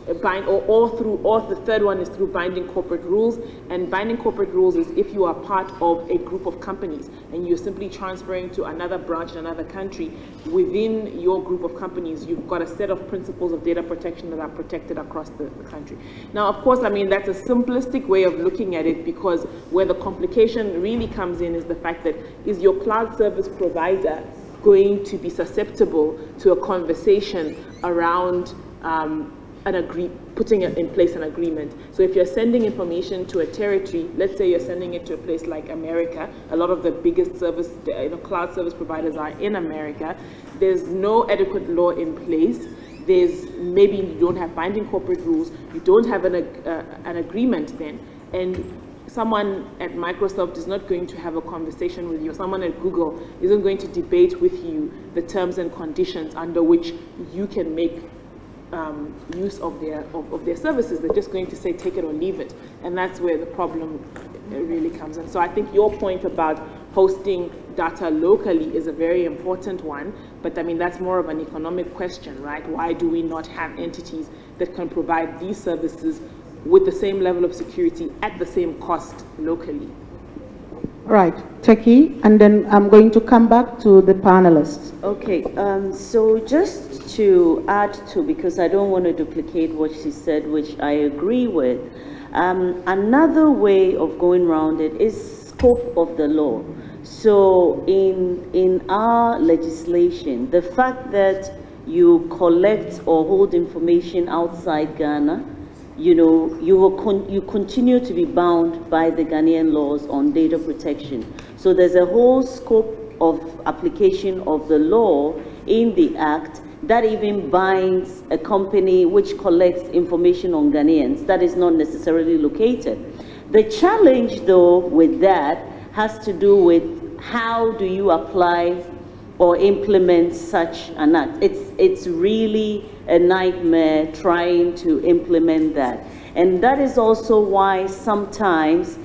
Or the third one is through binding corporate rules. And binding corporate rules is if you are part of a group of companies and you're simply transferring to another branch in another country, within your group of companies, you've got a set of principles of data protection that are protected across the country. Now, of course, I mean, that's a simplistic way of looking at it, because where the complication really comes in is the fact that, is your cloud service provider going to be susceptible to a conversation around putting in place an agreement? So if you're sending information to a territory, let's say you're sending it to a place like America, a lot of the biggest cloud service providers are in America, there's no adequate law in place. Maybe you don't have binding corporate rules, you don't have an agreement then, and someone at Microsoft is not going to have a conversation with you, someone at Google isn't going to debate with you the terms and conditions under which you can make use of their services. They're just going to say take it or leave it, and that's where the problem really comes in. So I think your point about hosting data locally is a very important one, but I mean that's more of an economic question, right? Why do we not have entities that can provide these services with the same level of security at the same cost locally? Right, Teki, and then I'm going to come back to the panelists. Okay, so just to add to, because I don't want to duplicate what she said, which I agree with, another way of going around it is scope of the law. So in our legislation, the fact that you collect or hold information outside Ghana, you continue to be bound by the Ghanaian laws on data protection. So there's a whole scope of application of the law in the Act that even binds a company which collects information on Ghanaians that is not necessarily located. The challenge, though, with that has to do with how do you apply or implement such an act. It's really a nightmare trying to implement that. And that is also why sometimes,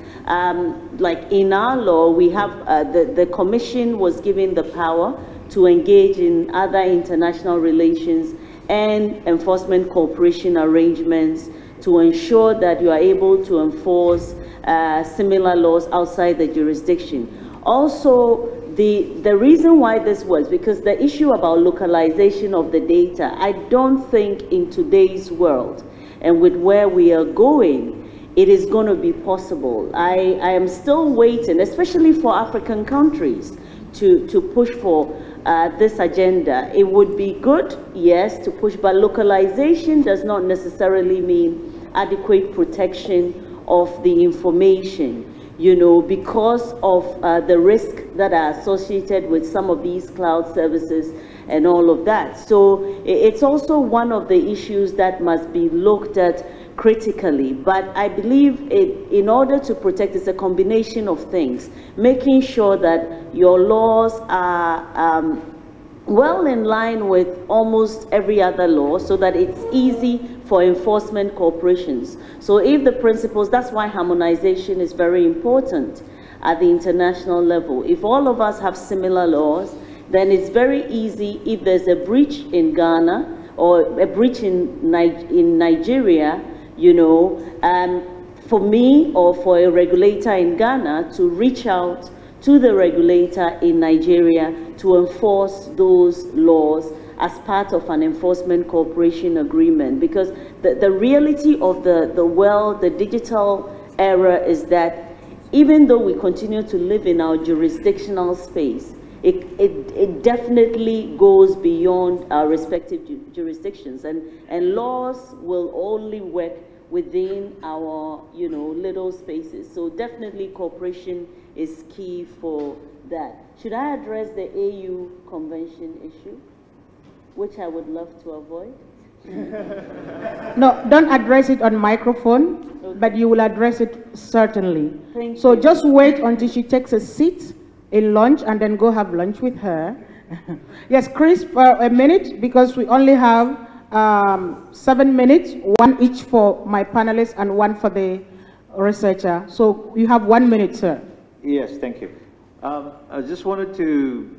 like in our law, we have, the Commission was given the power to engage in other international relations and enforcement cooperation arrangements to ensure that you are able to enforce similar laws outside the jurisdiction. Also, the reason why this was because the issue about localization of the data, I don't think in today's world and with where we are going, it is going to be possible. I am still waiting, especially for African countries, to push for this agenda. It would be good, yes, to push, but localization does not necessarily mean adequate protection of the information. Because of the risk that are associated with some of these cloud services and all of that. So it's also one of the issues that must be looked at critically. But I believe in order to protect, it's a combination of things, making sure that your laws are well in line with almost every other law, so that it's easy for enforcement corporations. So if the principles, that's why harmonization is very important at the international level. If all of us have similar laws, then it's very easy if there's a breach in Ghana or a breach in Nigeria, you know, for me or for a regulator in Ghana to reach out to the regulator in Nigeria to enforce those laws as part of an enforcement cooperation agreement. Because the reality of the world, the digital era, is that even though we continue to live in our jurisdictional space, it definitely goes beyond our respective jurisdictions, and laws will only work within our, you know, little spaces. So definitely cooperation is key for that. Should I address the AU convention issue, which I would love to avoid? No, don't address it on microphone, okay, but you will address it certainly. Thank so you. Just wait until she takes a seat in lunch and then go have lunch with her. Yes, Chris, for a minute, because we only have 7 minutes, one each for my panelists and one for the researcher. So you have 1 minute, sir. Yes, thank you. I just wanted to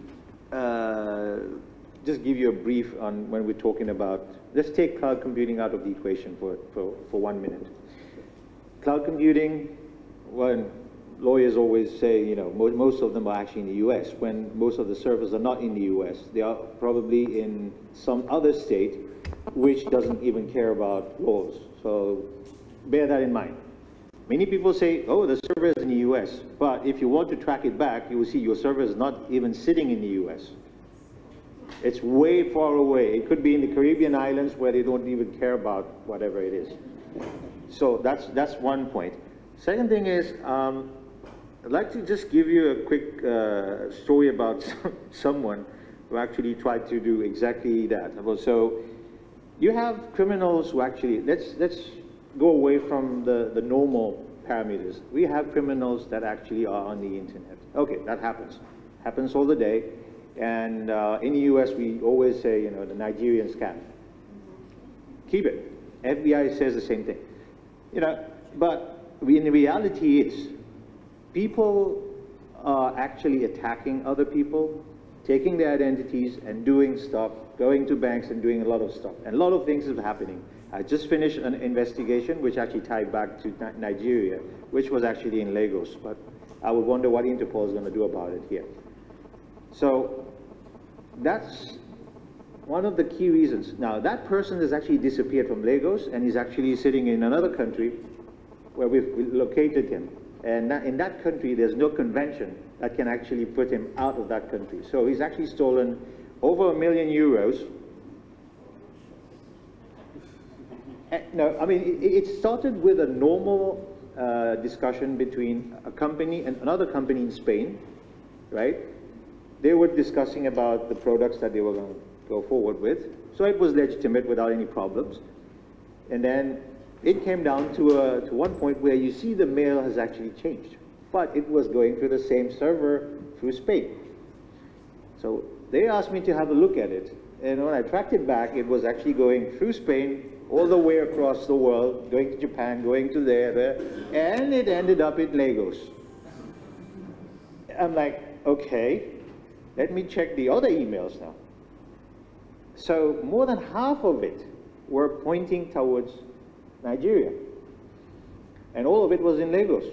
just give you a brief on when we're talking about, let's take cloud computing out of the equation for 1 minute. Cloud computing, when lawyers always say, you know, most of them are actually in the US, when most of the servers are not in the US. They are probably in some other state which doesn't even care about laws. So bear that in mind. Many people say, oh, the server is in the US, but if you want to track it back, you will see your server is not even sitting in the US. It's way far away. It could be in the Caribbean islands where they don't even care about whatever it is. So that's one point. Second thing is, I'd like to just give you a quick story about someone who actually tried to do exactly that. So you have criminals who actually, let's go away from the normal parameters. We have criminals that actually are on the internet. Okay, that happens all the day. And in the US, we always say, you know, the Nigerian scam. Keep it. FBI says the same thing. You know, but in reality is, people are actually attacking other people, taking their identities and doing stuff, going to banks and doing a lot of stuff. And a lot of things is happening. I just finished an investigation which actually tied back to Nigeria, which was actually in Lagos. But I would wonder what Interpol is going to do about it here. So that's one of the key reasons. Now, that person has actually disappeared from Lagos, and he's actually sitting in another country where we've located him. And in that country, there's no convention that can actually put him out of that country. So he's actually stolen over €1 million. No, I mean, it started with a normal discussion between a company and another company in Spain, right? They were discussing about the products that they were going to go forward with. So it was legitimate without any problems. And then it came down to one point where you see the mail has actually changed, but it was going through the same server through Spain. So they asked me to have a look at it. And when I tracked it back, it was actually going through Spain, all the way across the world, going to Japan, going to there, and it ended up in Lagos. I'm like, okay, let me check the other emails now. So more than half of it were pointing towards Nigeria. And all of it was in Lagos.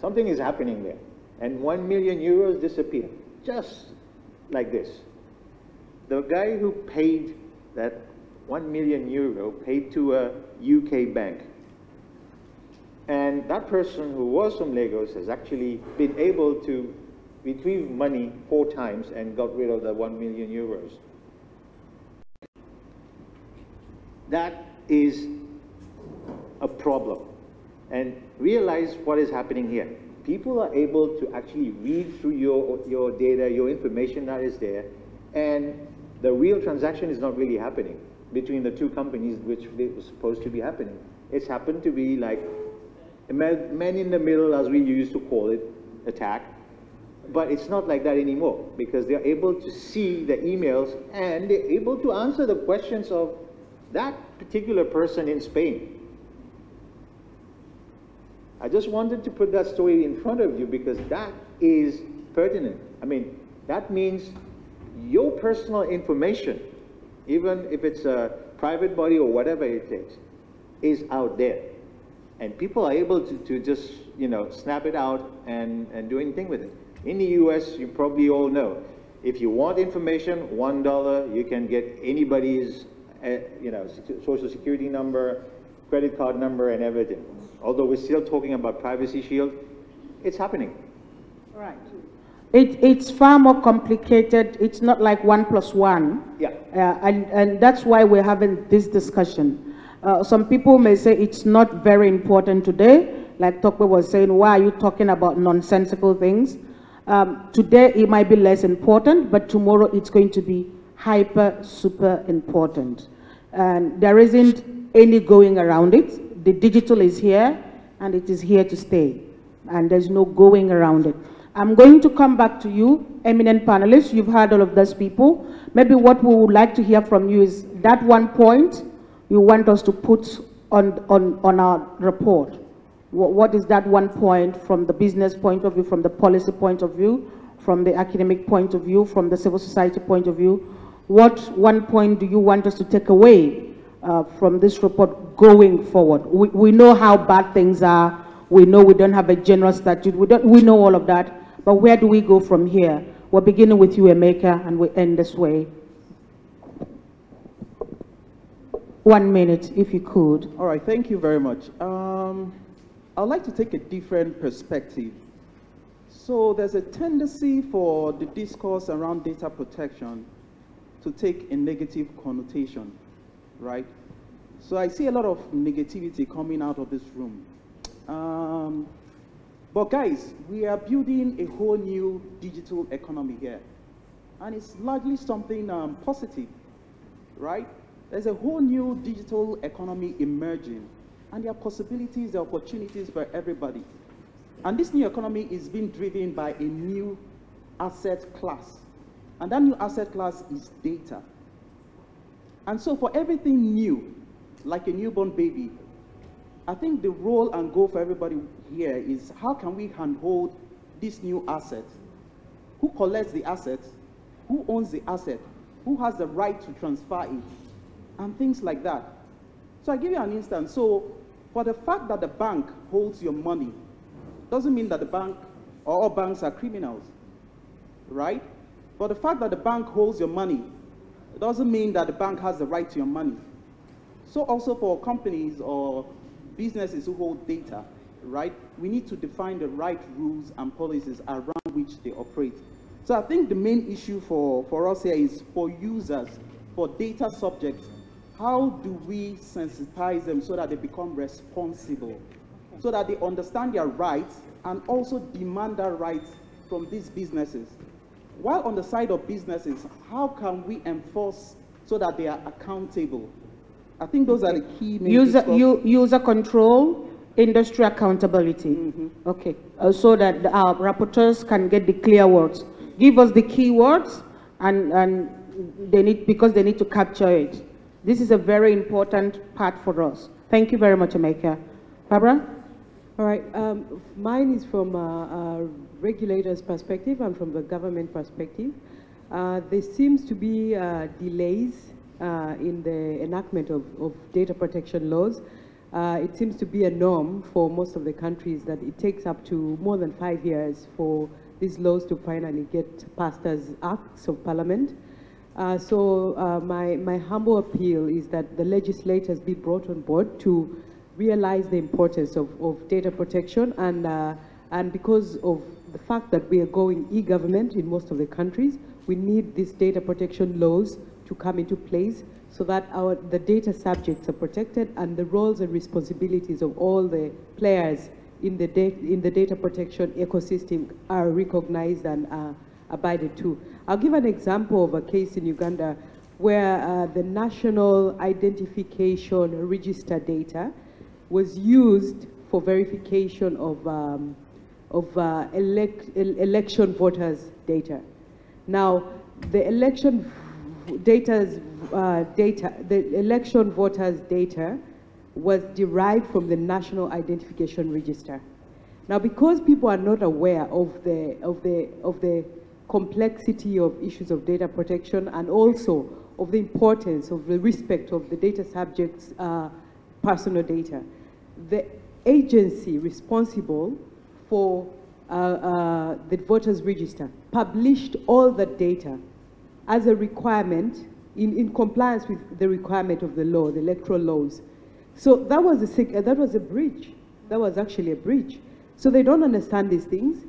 Something is happening there. And €1 million disappeared, just like this. The guy who paid that €1 million paid to a UK bank. And that person who was from Lagos has actually been able to retrieve money 4 times and got rid of the €1 million. That is a problem. And realize what is happening here. People are able to actually read through your data, your information that is there, and the real transaction is not really happening between the two companies which it was supposed to be happening. It's happened to be like a man in the middle, as we used to call it, attack. But it's not like that anymore, because they're able to see the emails and they're able to answer the questions of that particular person in Spain. I just wanted to put that story in front of you because that is pertinent. I mean, that means your personal information, even if it's a private body or whatever it takes, is out there. And people are able to just, you know, snap it out and do anything with it. In the US, you probably all know, if you want information, $1, you can get anybody's, you know, social security number, credit card number, and everything. Although we're still talking about Privacy Shield, it's happening. Right. It's far more complicated. It's not like 1 + 1. Yeah. And that's why we're having this discussion. Some people may say it's not very important today. Like Tokwe was saying, why are you talking about nonsensical things? Today it might be less important, but tomorrow it's going to be super important. And there isn't any going around it. The digital is here, and it is here to stay. And there's no going around it. I'm going to come back to you, eminent panelists. You've heard all of those people. Maybe what we would like to hear from you is that one point you want us to put on our report. What is that one point from the business point of view, from the policy point of view, from the academic point of view, from the civil society point of view? What one point do you want us to take away from this report going forward? We know how bad things are. We know we don't have a general statute. We know all of that. But where do we go from here? We're beginning with you, Emeka, and we end this way. 1 minute, if you could. All right, thank you very much. I'd like to take a different perspective. So there's a tendency for the discourse around data protection to take a negative connotation, right? So I see a lot of negativity coming out of this room. But guys, we are building a whole new digital economy here. And it's largely something positive, right? There's a whole new digital economy emerging. And there are possibilities, there are opportunities for everybody. And this new economy is being driven by a new asset class. And that new asset class is data. And so for everything new, like a newborn baby, I think the role and goal for everybody here is how can we handhold this new asset? Who collects the asset? Who owns the asset? Who has the right to transfer it? And things like that. So I give you an instance. So for the fact that the bank holds your money doesn't mean that the bank or all banks are criminals, right? For the fact that the bank holds your money doesn't mean that the bank has the right to your money. So also for companies or businesses who hold data, right, we need to define the right rules and policies around which they operate. So I think the main issue for us here is for users, for data subjects, how do we sensitize them so that they become responsible, so that they understand their rights and also demand their rights from these businesses? While on the side of businesses, how can we enforce so that they are accountable? I think those are the key main user control, industry accountability. Okay, so that our rapporteurs can get the clear words. Give us the key words, and because they need to capture it. This is a very important part for us. Thank you very much, Emeka. Barbara? All right, mine is from a regulator's perspective and from the government perspective. There seems to be delays in the enactment of data protection laws. It seems to be a norm for most of the countries that it takes up to more than 5 years for these laws to finally get passed as acts of parliament. So my humble appeal is that the legislators be brought on board to realize the importance of data protection, and because of the fact that we are going e-government in most of the countries, we need these data protection laws to come into place so that the data subjects are protected and the roles and responsibilities of all the players in the data protection ecosystem are recognized and abided to. I'll give an example of a case in Uganda where the National Identification Register data was used for verification of election voters' data. Now, the election voters' data was derived from the National Identification Register. Now, because people are not aware of the complexity of issues of data protection and also of the importance of the respect of the data subjects' personal data, the agency responsible for the voters' register published all the data as a requirement in compliance with the requirement of the law, the electoral laws. So that was a breach. That was actually a breach. So they don't understand these things.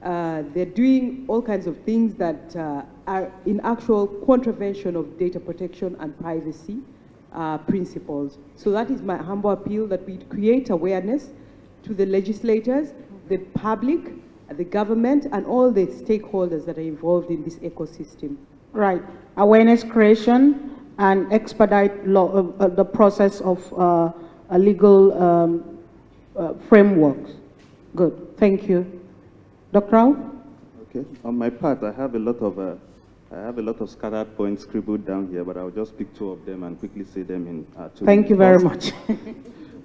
They're doing all kinds of things that are in actual contravention of data protection and privacy principles. So that is my humble appeal, that we create awareness to the legislators, the public, the government, and all the stakeholders that are involved in this ecosystem. Right. Awareness creation and expedite the process of a legal frameworks. Good. Thank you. Dr. Rao? Okay. On my part, I have a lot of scattered points scribbled down here, but I'll just pick two of them and quickly say them in 2 Thank minutes. you very much.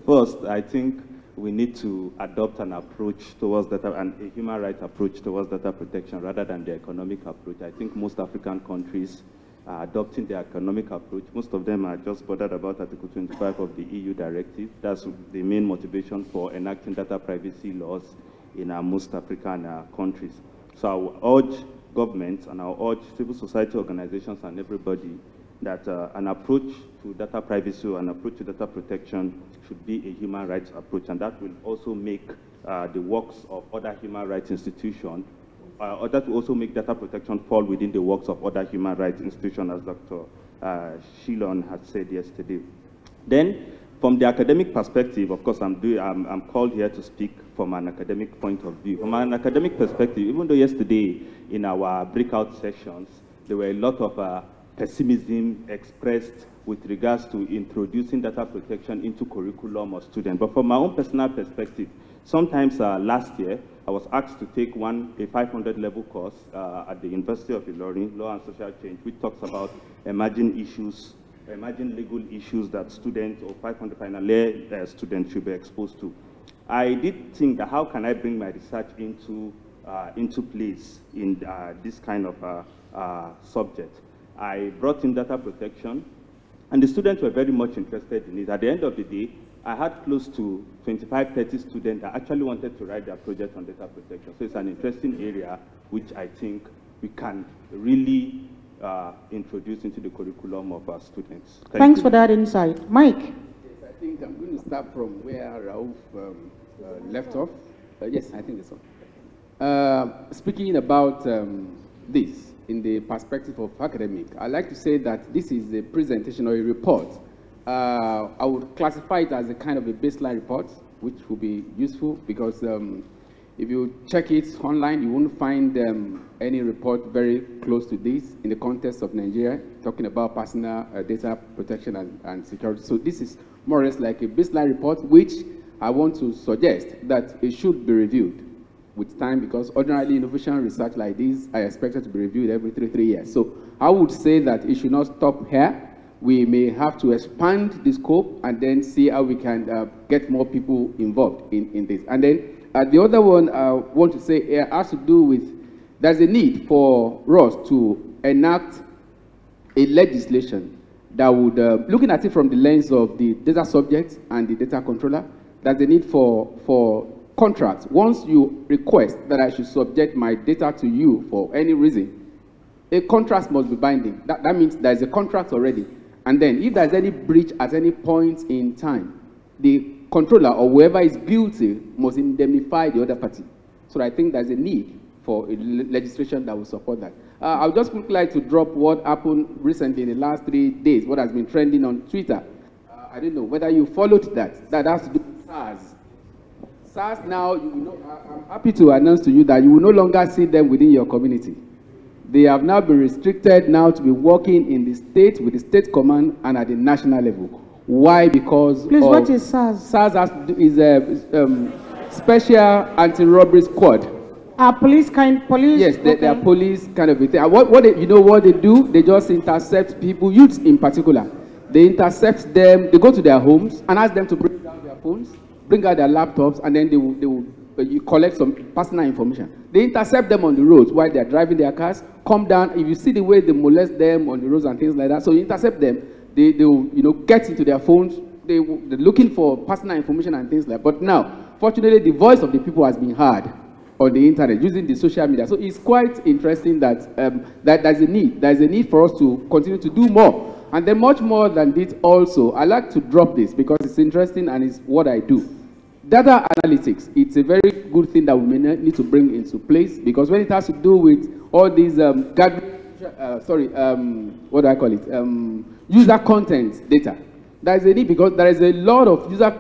First, I think we need to adopt an approach towards data, and a human rights approach towards data protection rather than the economic approach. I think most African countries are adopting the economic approach. Most of them are just bothered about Article 25 of the EU directive. That's the main motivation for enacting data privacy laws in most African countries. So I will urge governments and I will urge civil society organizations and everybody that an approach to data privacy or an approach to data protection should be a human rights approach, and that will also make the works of other human rights institutions, or that will also make data protection fall within the works of other human rights institutions, as Dr. Shilon had said yesterday. Then, from the academic perspective, of course, I'm called here to speak from an academic point of view. From an academic perspective, even though yesterday in our breakout sessions, there were a lot of pessimism expressed with regards to introducing data protection into curriculum or students. But from my own personal perspective, sometimes last year, I was asked to take a 500-level course at the University of Ilorin, Law and Social Change, which talks about emerging legal issues that students or 500 final year students should be exposed to. I did think that how can I bring my research into place in this kind of subject. I brought in data protection, and the students were very much interested in it. At the end of the day, I had close to 25, 30 students that actually wanted to write their project on data protection. So it's an interesting area which I think we can really introduce into the curriculum of our students. Thanks for that insight. Mike? Yes, I think I'm going to start from where Rauf left off. Yes, I think that's all. Speaking about this in the perspective of academic, I'd like to say that this is a presentation or a report. I would classify it as a kind of a baseline report, which will be useful because if you check it online, you won't find any report very close to this in the context of Nigeria, talking about personal data protection and security. So this is more or less like a baseline report, which I want to suggest that it should be reviewed with time, because ordinarily innovation research like this are expected to be reviewed every three years. So I would say that it should not stop here. We may have to expand the scope and then see how we can get more people involved in this. And then the other one I want to say has to do with, there's a need for us to enact a legislation that would, looking at it from the lens of the data subject and the data controller, there's a need for contracts. Once you request that I should subject my data to you for any reason, a contract must be binding. That means there's a contract already. And then if there's any breach at any point in time, the controller or whoever is guilty must indemnify the other party. So I think there's a need for a legislation that will support that. I would just quickly like to drop what happened recently in the last 3 days, what has been trending on Twitter. I don't know whether you followed that. That has to do with SARS. SARS now, you will I'm happy to announce to you that you will no longer see them within your community. They have now been restricted now to be working in the state with the state command and at the national level. Why? Because please, what is SARS? SARS is a special anti-robbery squad. Police? Yes, okay. they are police kind of a thing. You know what they do? They just intercept people, youths in particular. They intercept them, they go to their homes and ask them to bring down their phones, bring out their laptops, and then they will you collect some personal information. They intercept them on the roads while they are driving their cars, come down. If you see the way they molest them on the roads and things like that, so you intercept them, they will get into their phones, they're looking for personal information and things like that. But now, fortunately, the voice of the people has been heard on the internet using the social media. So it's quite interesting that, that there's a need for us to continue to do more. And then much more than this also, I like to drop this because it's interesting and it's what I do. Data analytics, it's a very good thing that we may need to bring into place, because when it has to do with all these what do I call it? User content data. There is a need, because there is a lot of user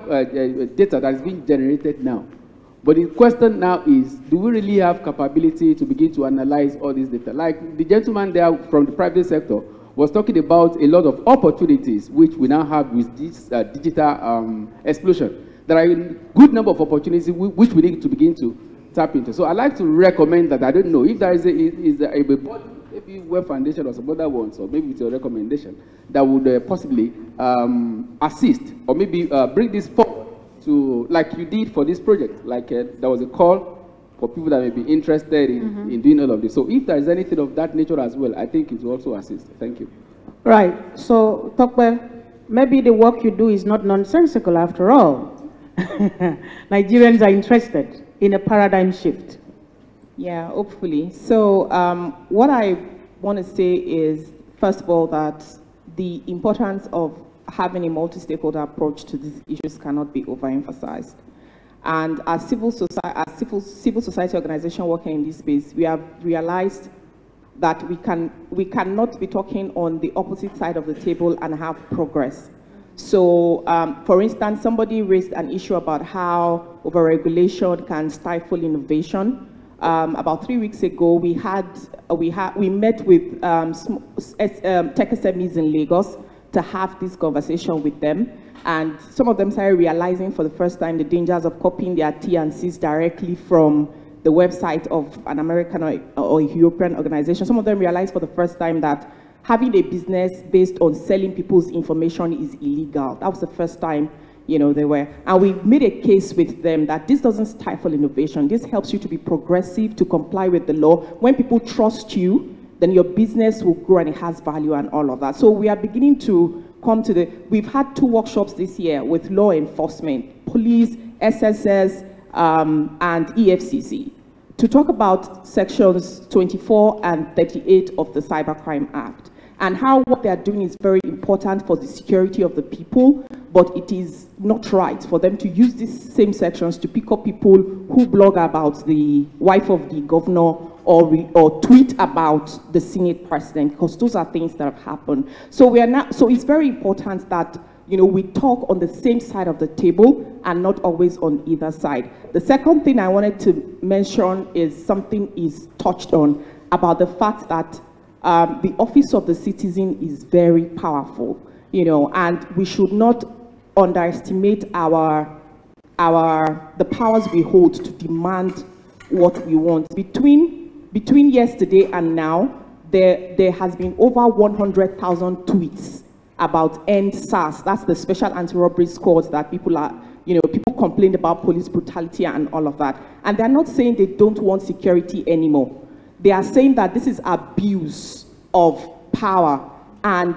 data that is being generated now. But the question now is, do we really have capability to begin to analyze all this data? Like the gentleman there from the private sector was talking about a lot of opportunities which we now have with this digital explosion. There are a good number of opportunities which we need to begin to tap into. So I'd like to recommend that, I don't know, if there is a body, maybe Web Foundation or some other ones, or maybe it's a recommendation that would possibly assist, or maybe bring this forward to, like you did for this project, like there was a call for people that may be interested in doing all of this. So if there is anything of that nature as well, I think it will also assist. Thank you. Right. So, Tokwe, maybe the work you do is not nonsensical after all. Nigerians are interested in a paradigm shift. Yeah, hopefully. So what I want to say is, first of all, that the importance of having a multi-stakeholder approach to these issues cannot be overemphasized. And as civil society organization working in this space, we have realized that we cannot be talking on the opposite side of the table and have progress. So, for instance, somebody raised an issue about how overregulation can stifle innovation. About 3 weeks ago, we met with tech SMEs in Lagos to have this conversation with them, and some of them started realizing for the first time the dangers of copying their T&Cs directly from the website of an American or European organization. Some of them realized for the first time that having a business based on selling people's information is illegal. That was the first time, they were. And we made a case with them that this doesn't stifle innovation. This helps you to be progressive, to comply with the law. When people trust you, then your business will grow and it has value and all of that. So we are beginning to come to we've had 2 workshops this year with law enforcement, police, SSS, and EFCC, to talk about sections 24 and 38 of the Cybercrime Act, and how what they are doing is very important for the security of the people, but it is not right for them to use these same sections to pick up people who blog about the wife of the governor or tweet about the Senate president, because those are things that have happened. So it's very important that we talk on the same side of the table and not always on either side. The second thing I wanted to mention is something is touched on about the fact that the office of the citizen is very powerful, and we should not underestimate the powers we hold to demand what we want. Between yesterday and now, there has been over 100,000 tweets about End SARS. That's the special anti-robbery squad that people complained about police brutality and all of that. And they're not saying they don't want security anymore. They are saying that this is abuse of power and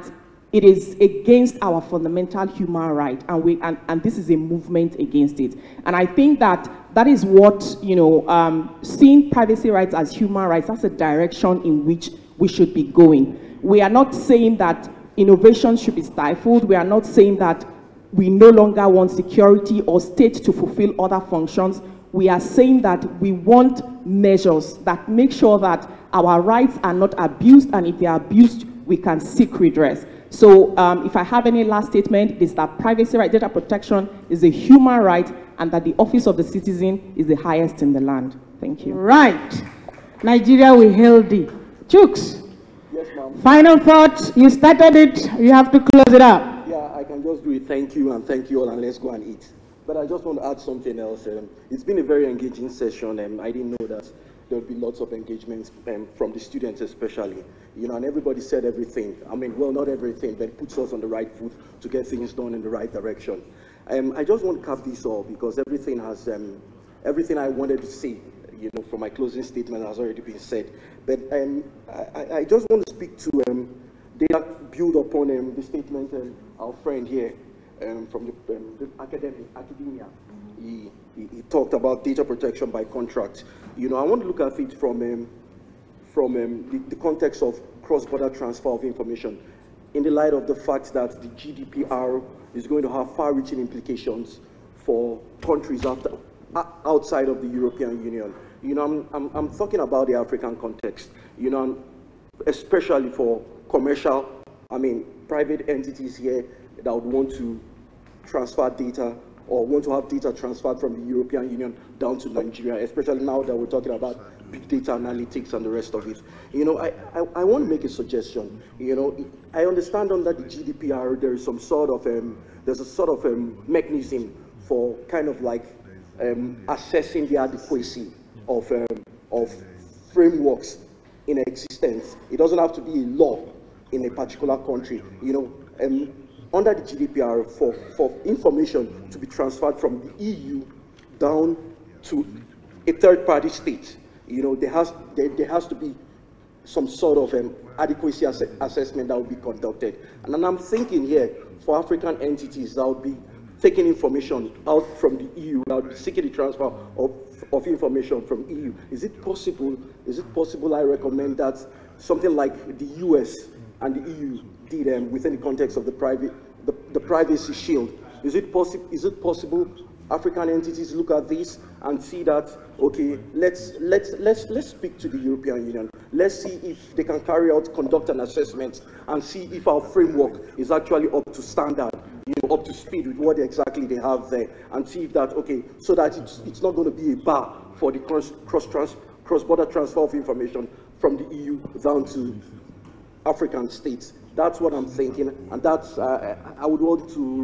it is against our fundamental human right, and this is a movement against it. And I think that is what, seeing privacy rights as human rights, that's a direction in which we should be going. We are not saying that innovation should be stifled. We are not saying that we no longer want security or state to fulfill other functions. We are saying that we want measures that make sure that our rights are not abused, and if they are abused, we can seek redress. So if I have any last statement, it is that privacy right, data protection is a human right, and that the office of the citizen is the highest in the land. Thank you. Right. Nigeria will hail thee. Chooks. Yes, ma'am. Final thoughts. You started it. You have to close it up. Yeah, I can just do it. Thank you, and thank you all, and let's go and eat. But I just want to add something else. It's been a very engaging session, and I didn't know that there would be lots of engagements from the students especially. You know, and everybody said everything. I mean, well, not everything, but it puts us on the right foot to get things done in the right direction. I just want to cap this off because everything has, everything I wanted to say, you know, from my closing statement has already been said. But I just want to speak to data build upon the statement our friend here from the academia. He talked about data protection by contract. You know, I want to look at it from the context of cross-border transfer of information in the light of the fact that the GDPR is going to have far-reaching implications for countries outside of the European Union. You know, I'm talking about the African context, you know, especially for commercial, private entities here that would want to transfer data or want to have data transferred from the European Union down to Nigeria, especially now that we're talking about big data analytics and the rest of it. You know, I want to make a suggestion. You know, I understand under the GDPR there is some sort of there's a sort of mechanism for kind of like assessing the adequacy of frameworks in existence. It doesn't have to be a law in a particular country. You know, under the GDPR, for information to be transferred from the EU down to a third-party state, you know, there has to be some sort of adequacy assessment that will be conducted. And then I'm thinking here, for African entities that would be taking information out from the EU, that would be seeking the transfer of information from EU. Is it possible, I recommend that something like the US and the EU did within the context of the privacy shield. Is it possible African entities look at this and see that, okay, let's speak to the European Union. Let's see if they can conduct an assessment and see if our framework is actually up to standard, you know, up to speed with what exactly they have there, and see if that, okay, so that it's not going to be a bar for the cross-border transfer of information from the EU down to African states. That's what I'm thinking, and that's, I would want to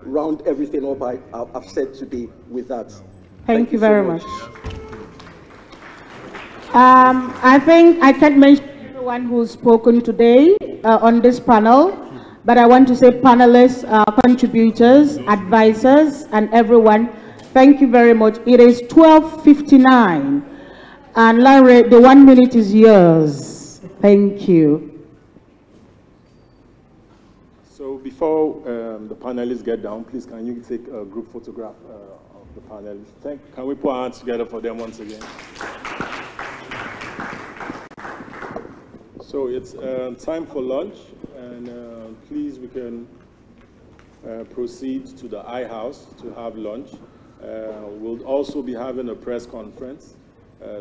round everything up I've said today with that. Thank you very much. I think I can't mention everyone who's spoken today on this panel, but I want to say panelists, contributors, advisors, and everyone, thank you very much. It is 12:59, and Larry, the 1 minute is yours. Thank you. So before the panelists get down, please can you take a group photograph of the panelists? Can we put our hands together for them once again? So it's time for lunch, and please we can proceed to the I House to have lunch. We'll also be having a press conference.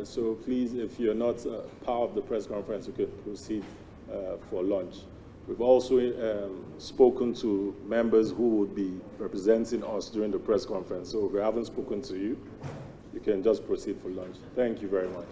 So please, if you're not part of the press conference, you could proceed for lunch. We've also spoken to members who would be representing us during the press conference. So if we haven't spoken to you, you can just proceed for lunch. Thank you very much.